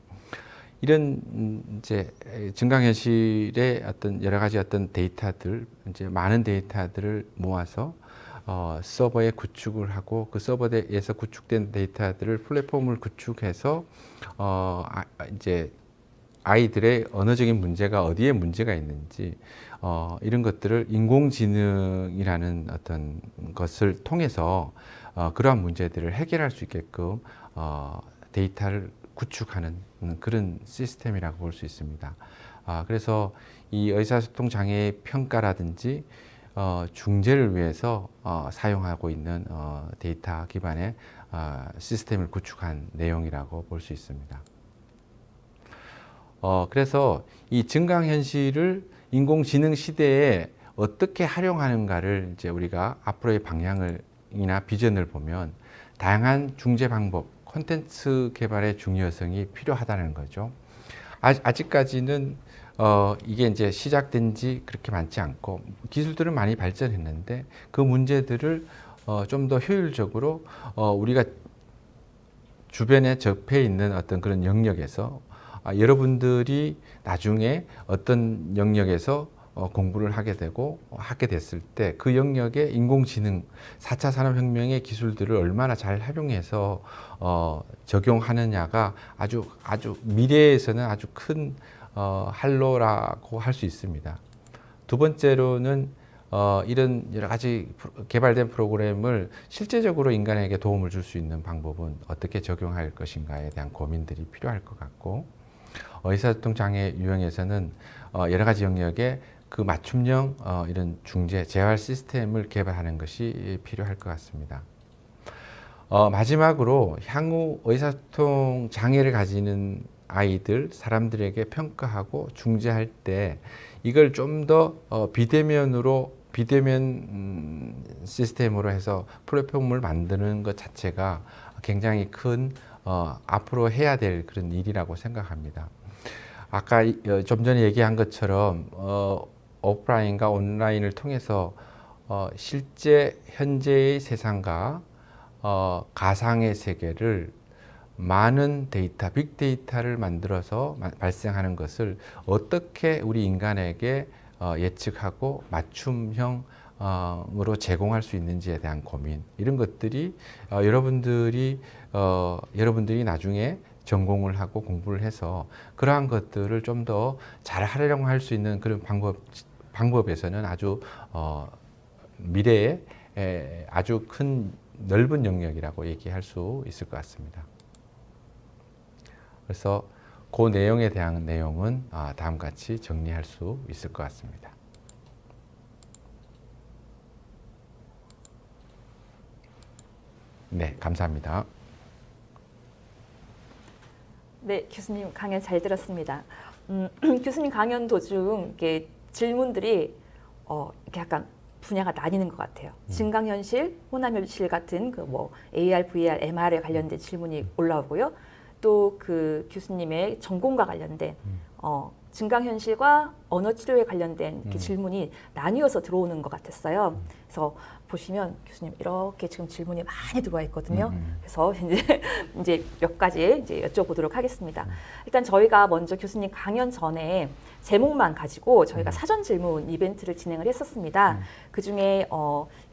이런 이제 증강현실의 어떤 여러 가지 어떤 데이터들, 이제 많은 데이터들을 모아서 서버에 구축을 하고, 그 서버에서 구축된 데이터들을 플랫폼을 구축해서 이제 아이들의 언어적인 문제가 어디에 문제가 있는지 이런 것들을 인공지능이라는 어떤 것을 통해서 그러한 문제들을 해결할 수 있게끔 데이터를 구축하는 그런 시스템이라고 볼 수 있습니다. 그래서 이 의사소통 장애의 평가라든지 중재를 위해서 사용하고 있는 데이터 기반의 시스템을 구축한 내용이라고 볼 수 있습니다. 그래서 이 증강현실을 인공지능 시대에 어떻게 활용하는가를 이제 우리가 앞으로의 방향이나 비전을 보면 다양한 중재 방법, 콘텐츠 개발의 중요성이 필요하다는 거죠. 아직까지는 이게 이제 시작된 지 그렇게 많지 않고 기술들은 많이 발전했는데 그 문제들을 좀 더 효율적으로 우리가 주변에 접해 있는 어떤 그런 영역에서 여러분들이 나중에 어떤 영역에서 공부를 하게 되고 하게 됐을 때 그 영역에 인공지능 4차 산업혁명의 기술들을 얼마나 잘 활용해서 적용하느냐가 아주 미래에서는 아주 큰 할로라고 할 수 있습니다. 두 번째로는 이런 여러 가지 개발된 프로그램을 실제적으로 인간에게 도움을 줄 수 있는 방법은 어떻게 적용할 것인가에 대한 고민들이 필요할 것 같고, 의사소통 장애 유형에서는 여러 가지 영역에 그 맞춤형 이런 중재, 재활 시스템을 개발하는 것이 필요할 것 같습니다. 마지막으로 향후 의사소통 장애를 가지는 아이들, 사람들에게 평가하고 중재할 때 이걸 좀 더 비대면 시스템으로 해서 플랫폼을 만드는 것 자체가 굉장히 큰 앞으로 해야 될 그런 일이라고 생각합니다. 아까 좀 전에 얘기한 것처럼 오프라인과 온라인을 통해서 실제 현재의 세상과 가상의 세계를 많은 데이터, 빅데이터를 만들어서 발생하는 것을 어떻게 우리 인간에게 예측하고 맞춤형으로 제공할 수 있는지에 대한 고민, 이런 것들이 여러분들이 나중에 전공을 하고 공부를 해서 그러한 것들을 좀 더 잘 활용할 수 있는 그런 방법에서는 아주 미래에 아주 큰 넓은 영역이라고 얘기할 수 있을 것 같습니다. 그래서 그 내용에 대한 내용은 다음과 같이 정리할 수 있을 것 같습니다. 네, 감사합니다. 네, 교수님 강연 잘 들었습니다. 교수님 강연 도중 이렇게 질문들이 이렇게 약간 분야가 나뉘는 것 같아요. 증강현실, 호남현실 같은 그 뭐 AR, VR, MR에 관련된 질문이 올라오고요. 또 그 교수님의 전공과 관련된 증강현실과 언어치료에 관련된 이렇게 질문이 나뉘어서 들어오는 것 같았어요. 그래서 보시면 교수님 이렇게 지금 질문이 많이 들어와 있거든요. 그래서 이제 몇 가지 이제 여쭤보도록 하겠습니다. 일단 저희가 먼저 교수님 강연 전에 제목만 가지고 저희가 사전 질문 이벤트를 진행을 했었습니다. 그 중에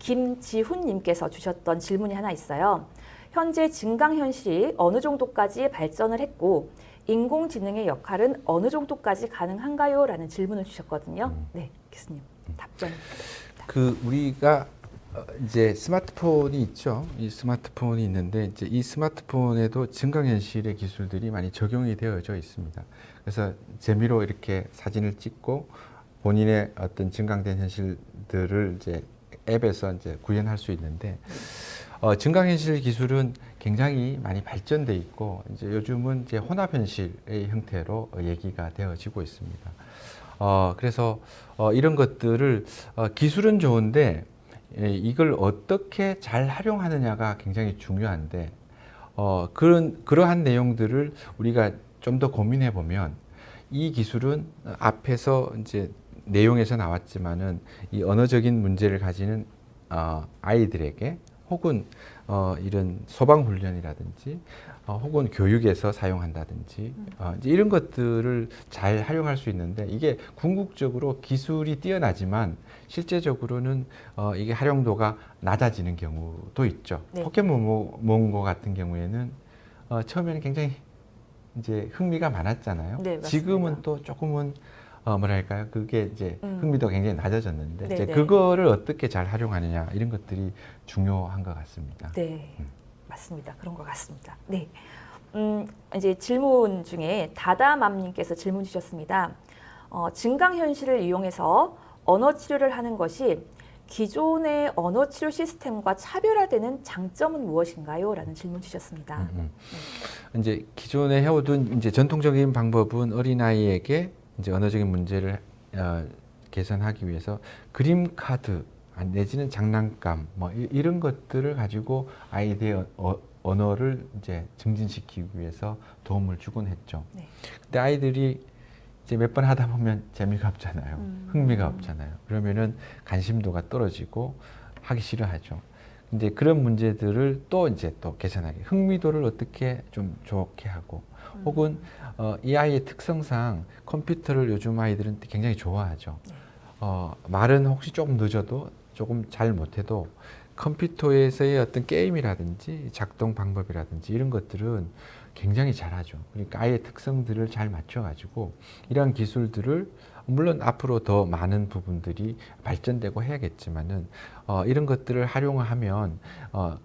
김지훈님께서 주셨던 질문이 하나 있어요. 현재 증강현실이 어느 정도까지 발전을 했고 인공지능의 역할은 어느 정도까지 가능한가요? 라는 질문을 주셨거든요. 네, 교수님 답변 부탁드립니다. 우리가 이제 스마트폰이 있죠. 이 스마트폰이 있는데 이제 이 스마트폰에도 증강현실의 기술들이 많이 적용이 되어져 있습니다. 그래서 재미로 이렇게 사진을 찍고 본인의 어떤 증강된 현실들을 이제 앱에서 이제 구현할 수 있는데 증강현실 기술은 굉장히 많이 발전돼 있고 이제 요즘은 이제 혼합현실의 형태로 얘기가 되어지고 있습니다. 그래서 이런 것들을 기술은 좋은데 이걸 어떻게 잘 활용하느냐가 굉장히 중요한데 그러한 내용들을 우리가 좀 더 고민해 보면 이 기술은 앞에서 이제 내용에서 나왔지만은 이 언어적인 문제를 가지는 아이들에게 혹은 이런 소방 훈련이라든지 혹은 교육에서 사용한다든지 이제 이런 것들을 잘 활용할 수 있는데 이게 궁극적으로 기술이 뛰어나지만 실제적으로는 이게 활용도가 낮아지는 경우도 있죠. 네. 포켓몬고 같은 경우에는 처음에는 굉장히 이제 흥미가 많았잖아요. 네, 맞습니다. 지금은 또 조금은 뭐랄까요? 그게 이제 흥미도가 굉장히 낮아졌는데 이제 네. 그거를 어떻게 잘 활용하느냐 이런 것들이 중요한 것 같습니다. 네, 맞습니다. 그런 것 같습니다. 네, 이제 질문 중에 다다맘님께서 질문 주셨습니다. 증강현실을 이용해서 언어 치료를 하는 것이 기존의 언어 치료 시스템과 차별화되는 장점은 무엇인가요? 라는 질문 주셨습니다. 이제 기존에 해오던 이제 전통적인 방법은 어린아이에게 이제 언어적인 문제를 개선하기 위해서 그림 카드 내지는 장난감 뭐 이런 것들을 가지고 아이들의 언어를 이제 증진시키기 위해서 도움을 주곤 했죠. 네. 근데 아이들이 이제 몇 번 하다 보면 재미가 없잖아요. 흥미가 없잖아요. 그러면은 관심도가 떨어지고 하기 싫어하죠. 이제 그런 문제들을 또 이제 또 개선하기, 흥미도를 어떻게 좀 좋게 하고, 혹은 이 아이의 특성상 컴퓨터를 요즘 아이들은 굉장히 좋아하죠. 말은 혹시 조금 늦어도 조금 잘 못해도 컴퓨터에서의 어떤 게임이라든지 작동 방법이라든지 이런 것들은 굉장히 잘하죠. 그러니까 아이의 특성들을 잘 맞춰가지고 이러한 기술들을 물론 앞으로 더 많은 부분들이 발전되고 해야겠지만은 이런 것들을 활용하면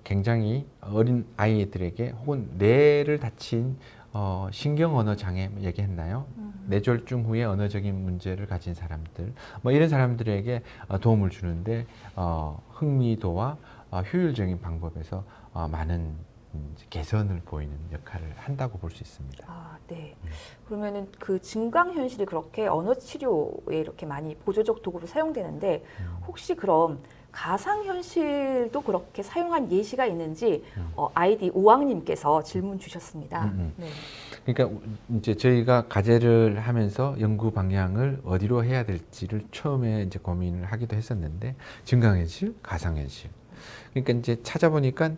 굉장히 어린 아이들에게 혹은 뇌를 다친 신경 언어 장애 얘기했나요? 뇌졸중 후에 언어적인 문제를 가진 사람들, 뭐 이런 사람들에게 도움을 주는데 흥미도와 효율적인 방법에서 많은 개선을 보이는 역할을 한다고 볼 수 있습니다. 아, 네. 그러면은 그 증강현실이 그렇게 언어 치료에 이렇게 많이 보조적 도구로 사용되는데 혹시 그럼 가상현실도 그렇게 사용한 예시가 있는지 아이디 오왕님께서 질문 주셨습니다. 네. 그러니까 이제 저희가 과제를 하면서 연구 방향을 어디로 해야 될지를 처음에 이제 고민을 하기도 했었는데 증강현실, 가상현실. 그러니까 이제 찾아보니까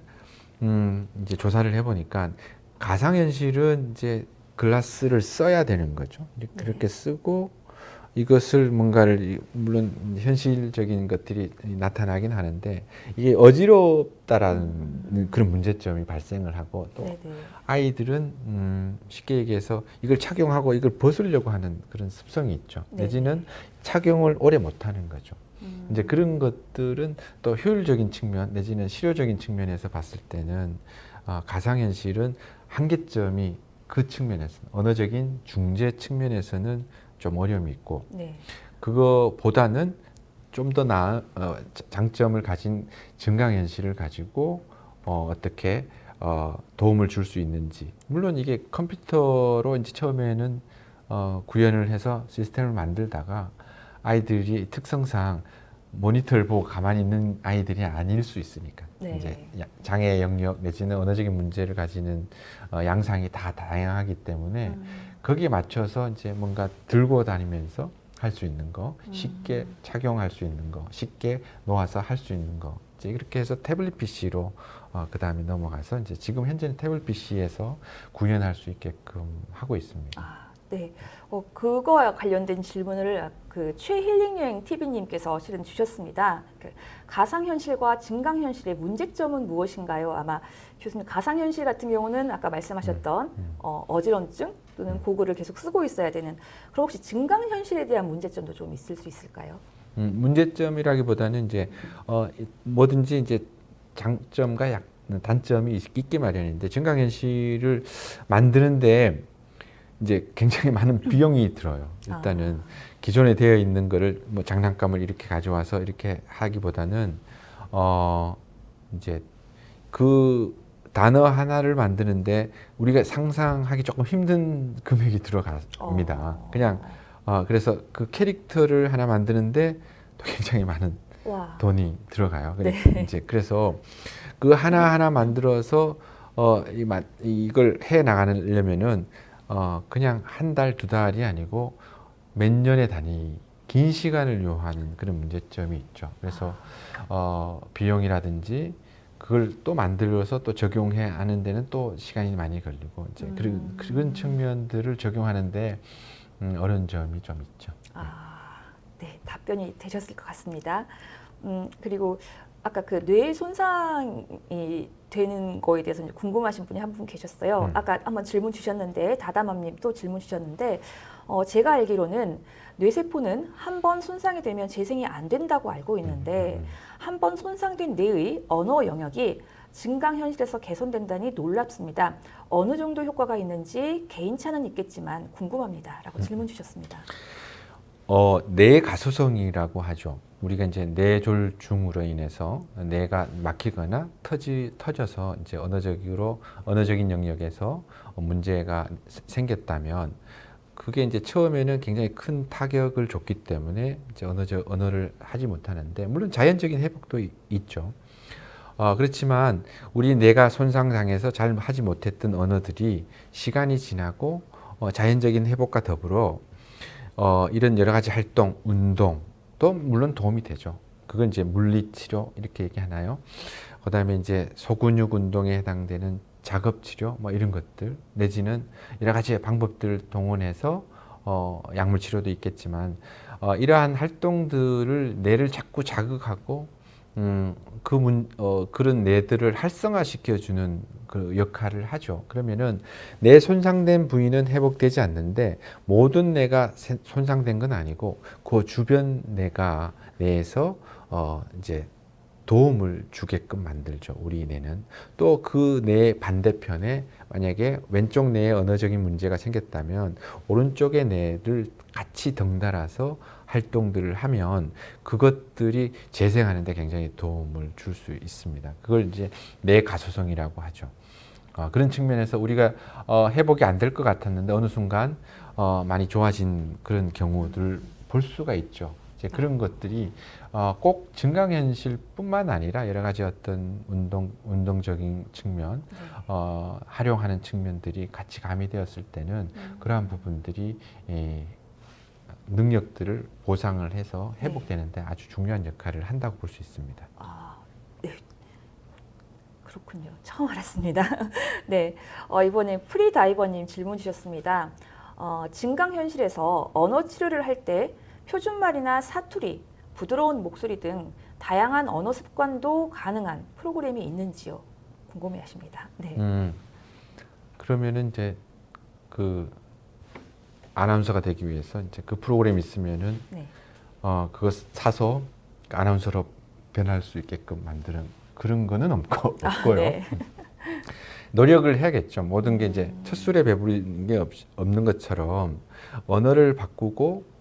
이제 조사를 해보니까 가상현실은 이제 글라스를 써야 되는 거죠. 그렇게 쓰고 이것을 뭔가를 물론 현실적인 것들이 나타나긴 하는데 이게 어지럽다라는 그런 문제점이 발생을 하고 또 아이들은 쉽게 얘기해서 이걸 착용하고 이걸 벗으려고 하는 그런 습성이 있죠. 내지는 착용을 오래 못하는 거죠. 이제 그런 것들은 또 효율적인 측면 내지는 실효적인 측면에서 봤을 때는 가상현실은 한계점이 그 측면에서 언어적인 중재 측면에서는 좀 어려움이 있고 그거보다는 좀 더 나은 장점을 가진 증강현실을 가지고 어떻게 도움을 줄 수 있는지 물론 이게 컴퓨터로 이제 처음에는 구현을 해서 시스템을 만들다가 아이들이 특성상 모니터를 보고 가만히 있는 아이들이 아닐 수 있으니까 이제 장애 영역 내지는 언어적인 문제를 가지는 양상이 다 다양하기 때문에 거기에 맞춰서 이제 뭔가 들고 다니면서 할 수 있는 거, 쉽게 착용할 수 있는 거, 쉽게 놓아서 할 수 있는 거. 이제 이렇게 해서 태블릿 PC로 그 다음에 넘어가서 이제 지금 현재는 태블릿 PC에서 구현할 수 있게끔 하고 있습니다. 네, 그거와 관련된 질문을 그 최힐링 여행 TV님께서 실은 주셨습니다. 그 가상현실과 증강현실의 문제점은 무엇인가요? 아마 교수님 가상현실 같은 경우는 아까 말씀하셨던 어지럼증 또는 고글을 계속 쓰고 있어야 되는 그럼 혹시 증강현실에 대한 문제점도 좀 있을 수 있을까요? 문제점이라기보다는 이제 뭐든지 이제 장점과 단점이 있기 마련인데 증강현실을 만드는데 이제 굉장히 많은 비용이 들어요. 일단은 기존에 되어 있는 거를 뭐 장난감을 이렇게 가져와서 이렇게 하기보다는 이제 그 단어 하나를 만드는데 우리가 상상하기 조금 힘든 금액이 들어갑니다. 그냥 그래서 그 캐릭터를 하나 만드는데 또 굉장히 많은 돈이 들어가요. 이제 그래서 그 하나 만들어서 이걸 해 나가려면은 그냥 한 달, 두 달이 아니고 몇 년의 단위, 긴 시간을 요하는 그런 문제점이 있죠. 그래서 비용이라든지 그걸 또 만들어서 또 적용해 하는 데는 또 시간이 많이 걸리고 이제 그런 측면들을 적용하는데 어려운 점이 좀 있죠. 네, 답변이 되셨을 것 같습니다. 그리고 아까 그 뇌 손상이 되는 거에 대해서 궁금하신 분이 한 분 계셨어요. 아까 한번 질문 주셨는데 다다맘님 또 질문 주셨는데 제가 알기로는 뇌세포는 한 번 손상이 되면 재생이 안 된다고 알고 있는데 한 번 손상된 뇌의 언어 영역이 증강현실에서 개선된다니 놀랍습니다. 어느 정도 효과가 있는지 개인차는 있겠지만 궁금합니다. 라고 질문 주셨습니다. 뇌 가소성이라고 하죠. 우리가 이제 뇌졸중으로 인해서 뇌가 막히거나 터져서 이제 언어적인 영역에서 문제가 생겼다면 그게 이제 처음에는 굉장히 큰 타격을 줬기 때문에 이제 언어를 하지 못하는데 물론 자연적인 회복도 있죠. 그렇지만 우리 뇌가 손상당해서 잘 하지 못했던 언어들이 시간이 지나고 자연적인 회복과 더불어 이런 여러 가지 활동, 운동도 물론 도움이 되죠. 그건 이제 물리치료 이렇게 얘기하나요? 그다음에 이제 소근육 운동에 해당되는 작업치료 뭐 이런 것들 내지는 여러 가지 방법들을 동원해서 약물 치료도 있겠지만 이러한 활동들을 뇌를 자꾸 자극하고 그런 뇌들을 활성화시켜주는 그 역할을 하죠. 그러면은 뇌 손상된 부위는 회복되지 않는데 모든 뇌가 손상된 건 아니고 그 주변 뇌에서 이제 도움을 주게끔 만들죠. 우리 뇌는. 또 그 뇌 반대편에 만약에 왼쪽 뇌에 언어적인 문제가 생겼다면 오른쪽의 뇌를 같이 덩달아서 활동들을 하면 그것들이 재생하는 데 굉장히 도움을 줄 수 있습니다. 그걸 이제 뇌 가소성이라고 하죠. 그런 측면에서 우리가 회복이 안 될 것 같았는데 어느 순간 많이 좋아진 그런 경우들 볼 수가 있죠. 이제 그런 것들이 꼭 증강현실뿐만 아니라 여러 가지 어떤 운동적인 측면, 활용하는 측면들이 같이 가미되었을 때는 그러한 부분들이 능력들을 보상을 해서 회복되는데 아주 중요한 역할을 한다고 볼 수 있습니다. 네. 그렇군요. 처음 알았습니다. 네, 이번에 프리다이버님 질문 주셨습니다. 증강현실에서 언어 치료를 할 때 표준말이나 사투리, 부드러운 목소리 등 다양한 언어 습관도 가능한 프로그램이 있는지요? 궁금해하십니다. 네. 그러면은 이제 그 아나운서가 되기 위해서 이제 그 프로그램이 있으면은 네. 그거 사서 아나운서로 변할 수 있게끔 만드는 그런 거는 없고요. 네. 노력을 해야겠죠. 모든 게 이제 첫 술에 배부른 게 없는 것처럼 언어를 바꾸고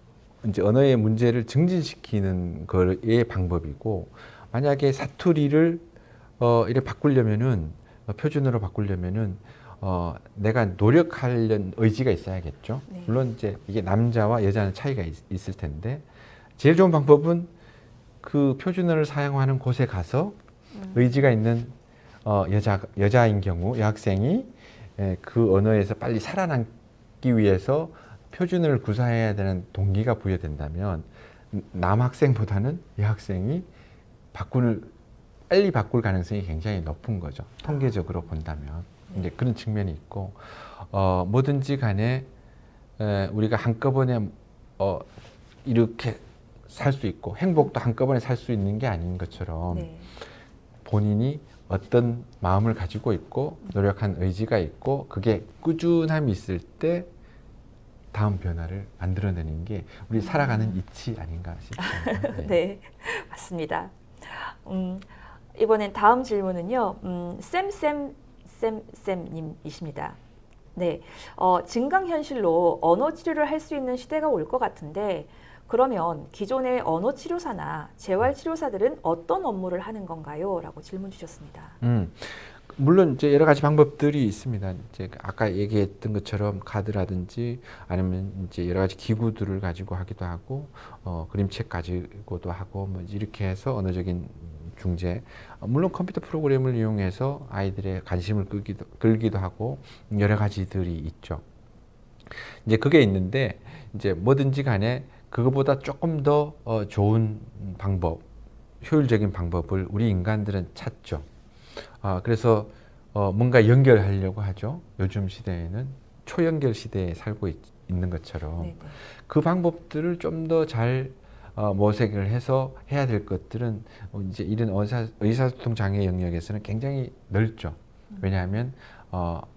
이제 언어의 문제를 증진시키는 거의 방법이고, 만약에 사투리를 이렇게 바꾸려면은 표준어로 바꾸려면은 내가 노력하려는 의지가 있어야겠죠. 네. 물론 이제 이게 남자와 여자는 차이가 있을 텐데 제일 좋은 방법은 그 표준어를 사용하는 곳에 가서 의지가 있는 여자인 경우 여학생이 그 언어에서 빨리 살아남기 위해서 표준어를 구사해야 되는 동기가 부여된다면 남학생보다는 여학생이 빨리 바꿀 가능성이 굉장히 높은 거죠. 통계적으로 본다면. 이제 그런 측면이 있고, 뭐든지 간에 우리가 한꺼번에 이렇게 살 수 있고 행복도 한꺼번에 살 수 있는 게 아닌 것처럼 네. 본인이 어떤 마음을 가지고 있고 노력한 의지가 있고 그게 꾸준함이 있을 때 다음 변화를 만들어내는 게 우리 살아가는 이치 아닌가 싶습니다. 네. 네, 맞습니다. 이번엔 다음 질문은요. 쌤님이십니다. 네, 증강현실로 언어 치료를 할 수 있는 시대가 올 것 같은데 그러면 기존의 언어 치료사나 재활 치료사들은 어떤 업무를 하는 건가요? 라고 질문 주셨습니다. 물론 이제 여러 가지 방법들이 있습니다. 이제 아까 얘기했던 것처럼 카드라든지 아니면 이제 여러 가지 기구들을 가지고 하기도 하고 그림책 가지고도 하고 뭐 이렇게 해서 언어적인 중재, 물론 컴퓨터 프로그램을 이용해서 아이들의 관심을 끌기도 하고 여러 가지들이 있죠. 이제 그게 있는데 이제 뭐든지 간에 그거보다 조금 더 좋은 방법, 효율적인 방법을 우리 인간들은 찾죠. 그래서 뭔가 연결하려고 하죠. 요즘 시대에는 초연결 시대에 살고 있는 것처럼 네네. 그 방법들을 좀 더 잘 모색을 해서 해야 될 것들은 이제 이런 의사소통 장애 영역에서는 굉장히 넓죠. 왜냐하면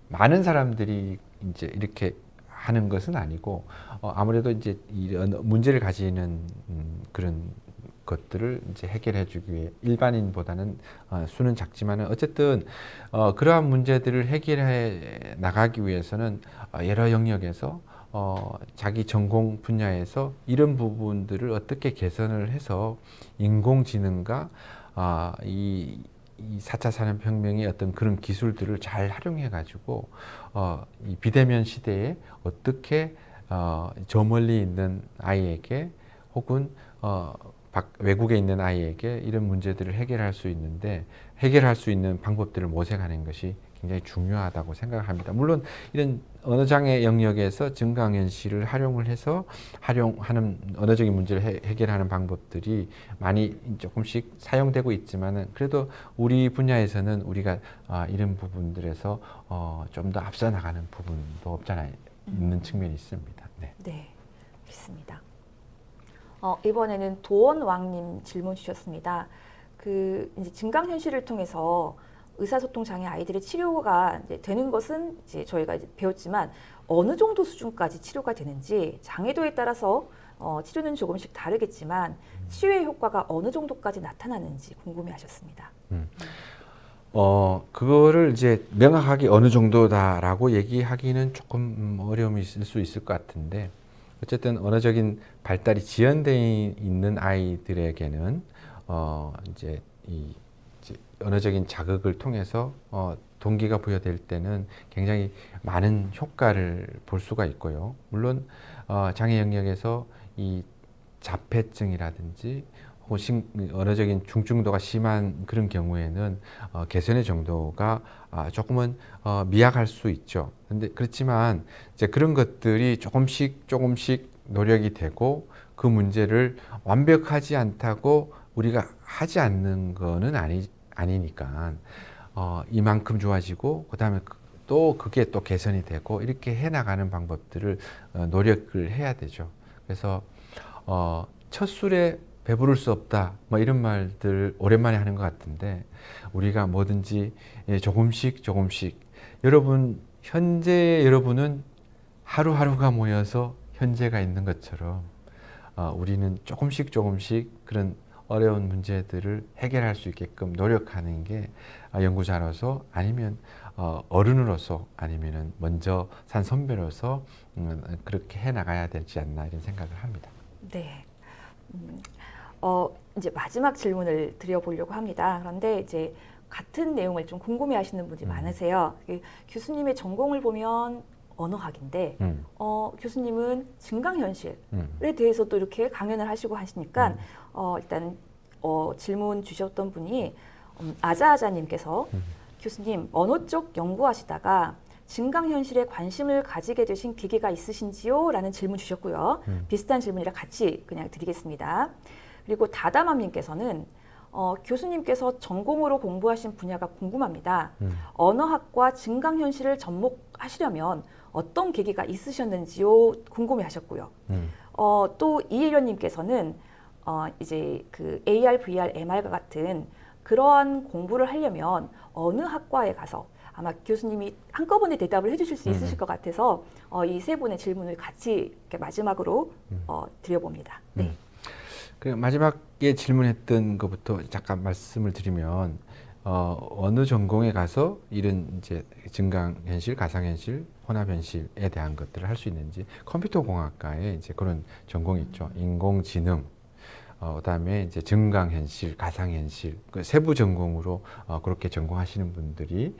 많은 사람들이 이제 이렇게 하는 것은 아니고 아무래도 이제 이런 문제를 가지는 그런 것들을 이제 해결해주기 위해 일반인보다는 수는 작지만은 어쨌든 그러한 문제들을 해결해 나가기 위해서는 여러 영역에서 자기 전공 분야에서 이런 부분들을 어떻게 개선을 해서 인공지능과 이 4차 산업혁명의 어떤 그런 기술들을 잘 활용해 가지고 이 비대면 시대에 어떻게 저 멀리 있는 아이에게 혹은 외국에 있는 아이에게 이런 문제들을 해결할 수 있는 방법들을 모색하는 것이 굉장히 중요하다고 생각합니다. 물론 이런 언어장애 영역에서 증강현실을 활용을 해서 활용하는 언어적인 문제를 해결하는 방법들이 많이 조금씩 사용되고 있지만은 그래도 우리 분야에서는 우리가 이런 부분들에서 좀 더 앞서 나가는 부분도 없잖아요. 있는 측면이 있습니다. 네. 네, 알겠습니다. 이번에는 도원왕님 질문 주셨습니다. 이제 증강현실을 통해서 의사소통 장애 아이들의 치료가 이제 되는 것은 이제 저희가 이제 배웠지만 어느 정도 수준까지 치료가 되는지 장애도에 따라서 치료는 조금씩 다르겠지만 치료의 효과가 어느 정도까지 나타나는지 궁금해하셨습니다. 그거를 이제 명확하게 어느 정도다라고 얘기하기는 조금 어려움이 있을 수 있을 것 같은데 어쨌든 언어적인 발달이 지연되어 있는 아이들에게는 이제 언어적인 자극을 통해서 동기가 부여될 때는 굉장히 많은 효과를 볼 수가 있고요. 물론 장애 영역에서 이 자폐증이라든지 혹은 언어적인 중증도가 심한 그런 경우에는 개선의 정도가 조금은 미약할 수 있죠. 근데 그렇지만 이제 그런 것들이 조금씩 노력이 되고 그 문제를 완벽하지 않다고 우리가 하지 않는 거는 아니니까 이만큼 좋아지고 그다음에 또 그게 또 개선이 되고 이렇게 해나가는 방법들을 노력을 해야 되죠. 그래서 첫 술에 배부를 수 없다 뭐 이런 말들 오랜만에 하는 것 같은데 우리가 뭐든지 조금씩 여러분 현재 여러분은 하루하루가 모여서 현재가 있는 것처럼 우리는 조금씩 그런 어려운 문제들을 해결할 수 있게끔 노력하는 게 연구자로서 아니면 어른으로서 아니면은 먼저 산 선배로서 그렇게 해 나가야 되지 않나 이런 생각을 합니다. 네. 이제 마지막 질문을 드려보려고 합니다. 그런데 이제 같은 내용을 좀 궁금해하시는 분이 많으세요. 교수님의 전공을 보면 언어학인데 교수님은 증강현실에 대해서도 이렇게 강연을 하시고 하시니까 일단 질문 주셨던 분이 아자아자님께서 교수님 언어 쪽 연구하시다가 증강현실에 관심을 가지게 되신 계기가 있으신지요? 라는 질문 주셨고요. 비슷한 질문이라 같이 그냥 드리겠습니다. 그리고 다다맘님께서는 교수님께서 전공으로 공부하신 분야가 궁금합니다. 언어학과 증강현실을 접목하시려면 어떤 계기가 있으셨는지요? 궁금해하셨고요. 또 이혜련님께서는 이제 그 AR, VR, MR과 같은 그러한 공부를 하려면 어느 학과에 가서 아마 교수님이 한꺼번에 대답을 해주실 수 있으실 것 같아서 이 세 분의 질문을 같이 이렇게 마지막으로 드려봅니다. 네. 그 마지막에 질문했던 것부터 잠깐 말씀을 드리면 어느 전공에 가서 이런 이제 증강현실, 가상현실, 혼합현실에 대한 것들을 할 수 있는지 컴퓨터 공학과에 이제 그런 전공이 있죠. 인공지능. 그다음에 이제 증강현실, 가상현실 그 세부 전공으로 그렇게 전공하시는 분들이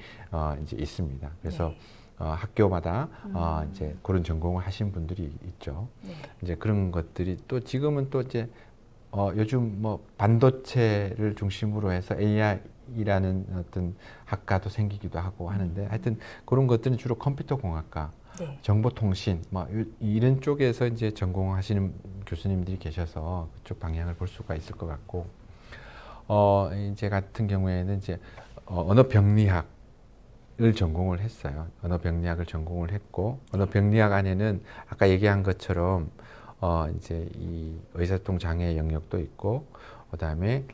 이제 있습니다. 그래서 학교마다 이제 그런 전공을 하신 분들이 있죠. 이제 그런 것들이 또 지금은 또 이제 요즘 뭐 반도체를 중심으로 해서 AI라는 어떤 학과도 생기기도 하고 하는데 하여튼 그런 것들은 주로 컴퓨터 공학과, 정보통신 뭐 이런 쪽에서 이제 전공하시는 교수님들이 계셔서 그쪽 방향을 볼 수가 있을 것 같고 이제 같은 경우에는 이제 언어병리학을 전공을 했어요. 언어병리학을 전공을 했고 언어병리학 안에는 아까 얘기한 것처럼 이제 이 의사소통 장애 영역도 있고 그다음에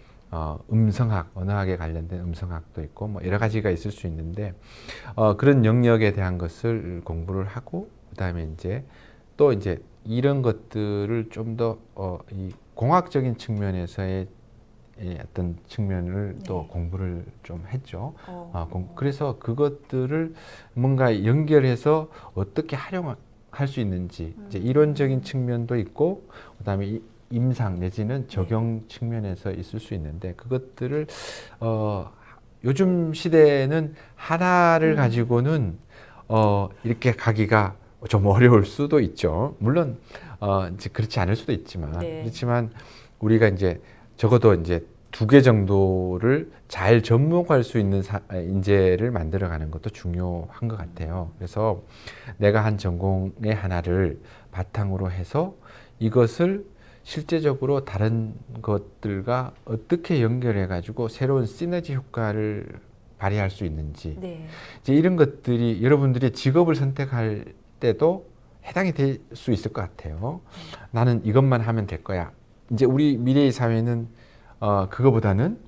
음성학, 언어학에 관련된 음성학도 있고 뭐 여러 가지가 있을 수 있는데 그런 영역에 대한 것을 공부를 하고 그다음에 이제 또 이제 이런 것들을 좀 더 이 공학적인 측면에서의 어떤 측면을 또 공부를 좀 했죠. 그래서 그것들을 뭔가 연결해서 어떻게 활용할 수 있는지 이제 이론적인 측면도 있고 그다음에 임상 내지는 적용 측면에서 있을 수 있는데 그것들을 요즘 시대에는 하나를 가지고는 이렇게 가기가 좀 어려울 수도 있죠. 물론 이제 그렇지 않을 수도 있지만 그렇지만 우리가 이제 적어도 이제 2개 정도를 잘 접목할 수 있는 인재를 만들어가는 것도 중요한 것 같아요. 그래서 내가 한 전공의 하나를 바탕으로 해서 이것을 실제적으로 다른 것들과 어떻게 연결해 가지고 새로운 시너지 효과를 발휘할 수 있는지 이제 이런 것들이 여러분들이 직업을 선택할 때도 해당이 될 수 있을 것 같아요. 나는 이것만 하면 될 거야. 이제 우리 미래의 사회는 그거보다는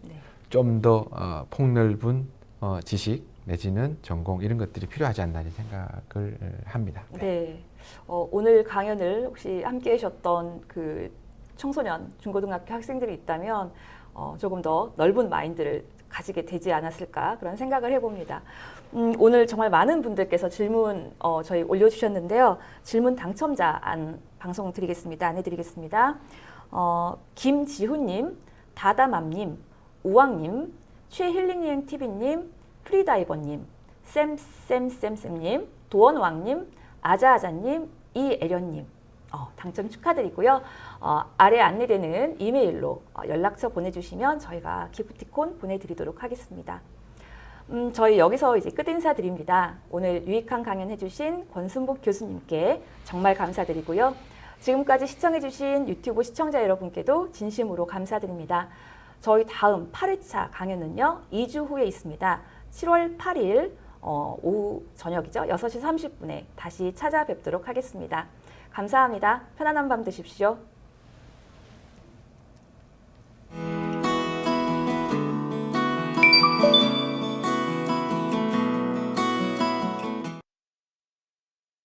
좀 더 폭넓은 지식 내지는 전공 이런 것들이 필요하지 않나 생각을 합니다. 네. 오늘 강연을 혹시 함께 하셨던 그 청소년, 중고등학교 학생들이 있다면 조금 더 넓은 마인드를 가지게 되지 않았을까 그런 생각을 해봅니다. 오늘 정말 많은 분들께서 질문 저희 올려주셨는데요. 질문 당첨자 방송 드리겠습니다. 안내드리겠습니다. 김지훈님, 다다맘님, 우왕님, 최힐링여행TV님, 프리다이버님, 쌤쌤쌤쌤님, 도원왕님, 아자아자님, 이애련님 당첨 축하드리고요. 아래 안내되는 이메일로 연락처 보내주시면 저희가 기프티콘 보내드리도록 하겠습니다. 저희 여기서 이제 끝 인사드립니다. 오늘 유익한 강연 해주신 권순복 교수님께 정말 감사드리고요. 지금까지 시청해주신 유튜브 시청자 여러분께도 진심으로 감사드립니다. 저희 다음 8회차 강연은요, 2주 후에 있습니다. 7월 8일 오후 저녁이죠. 6시 30분에 다시 찾아뵙도록 하겠습니다. 감사합니다. 편안한 밤 되십시오.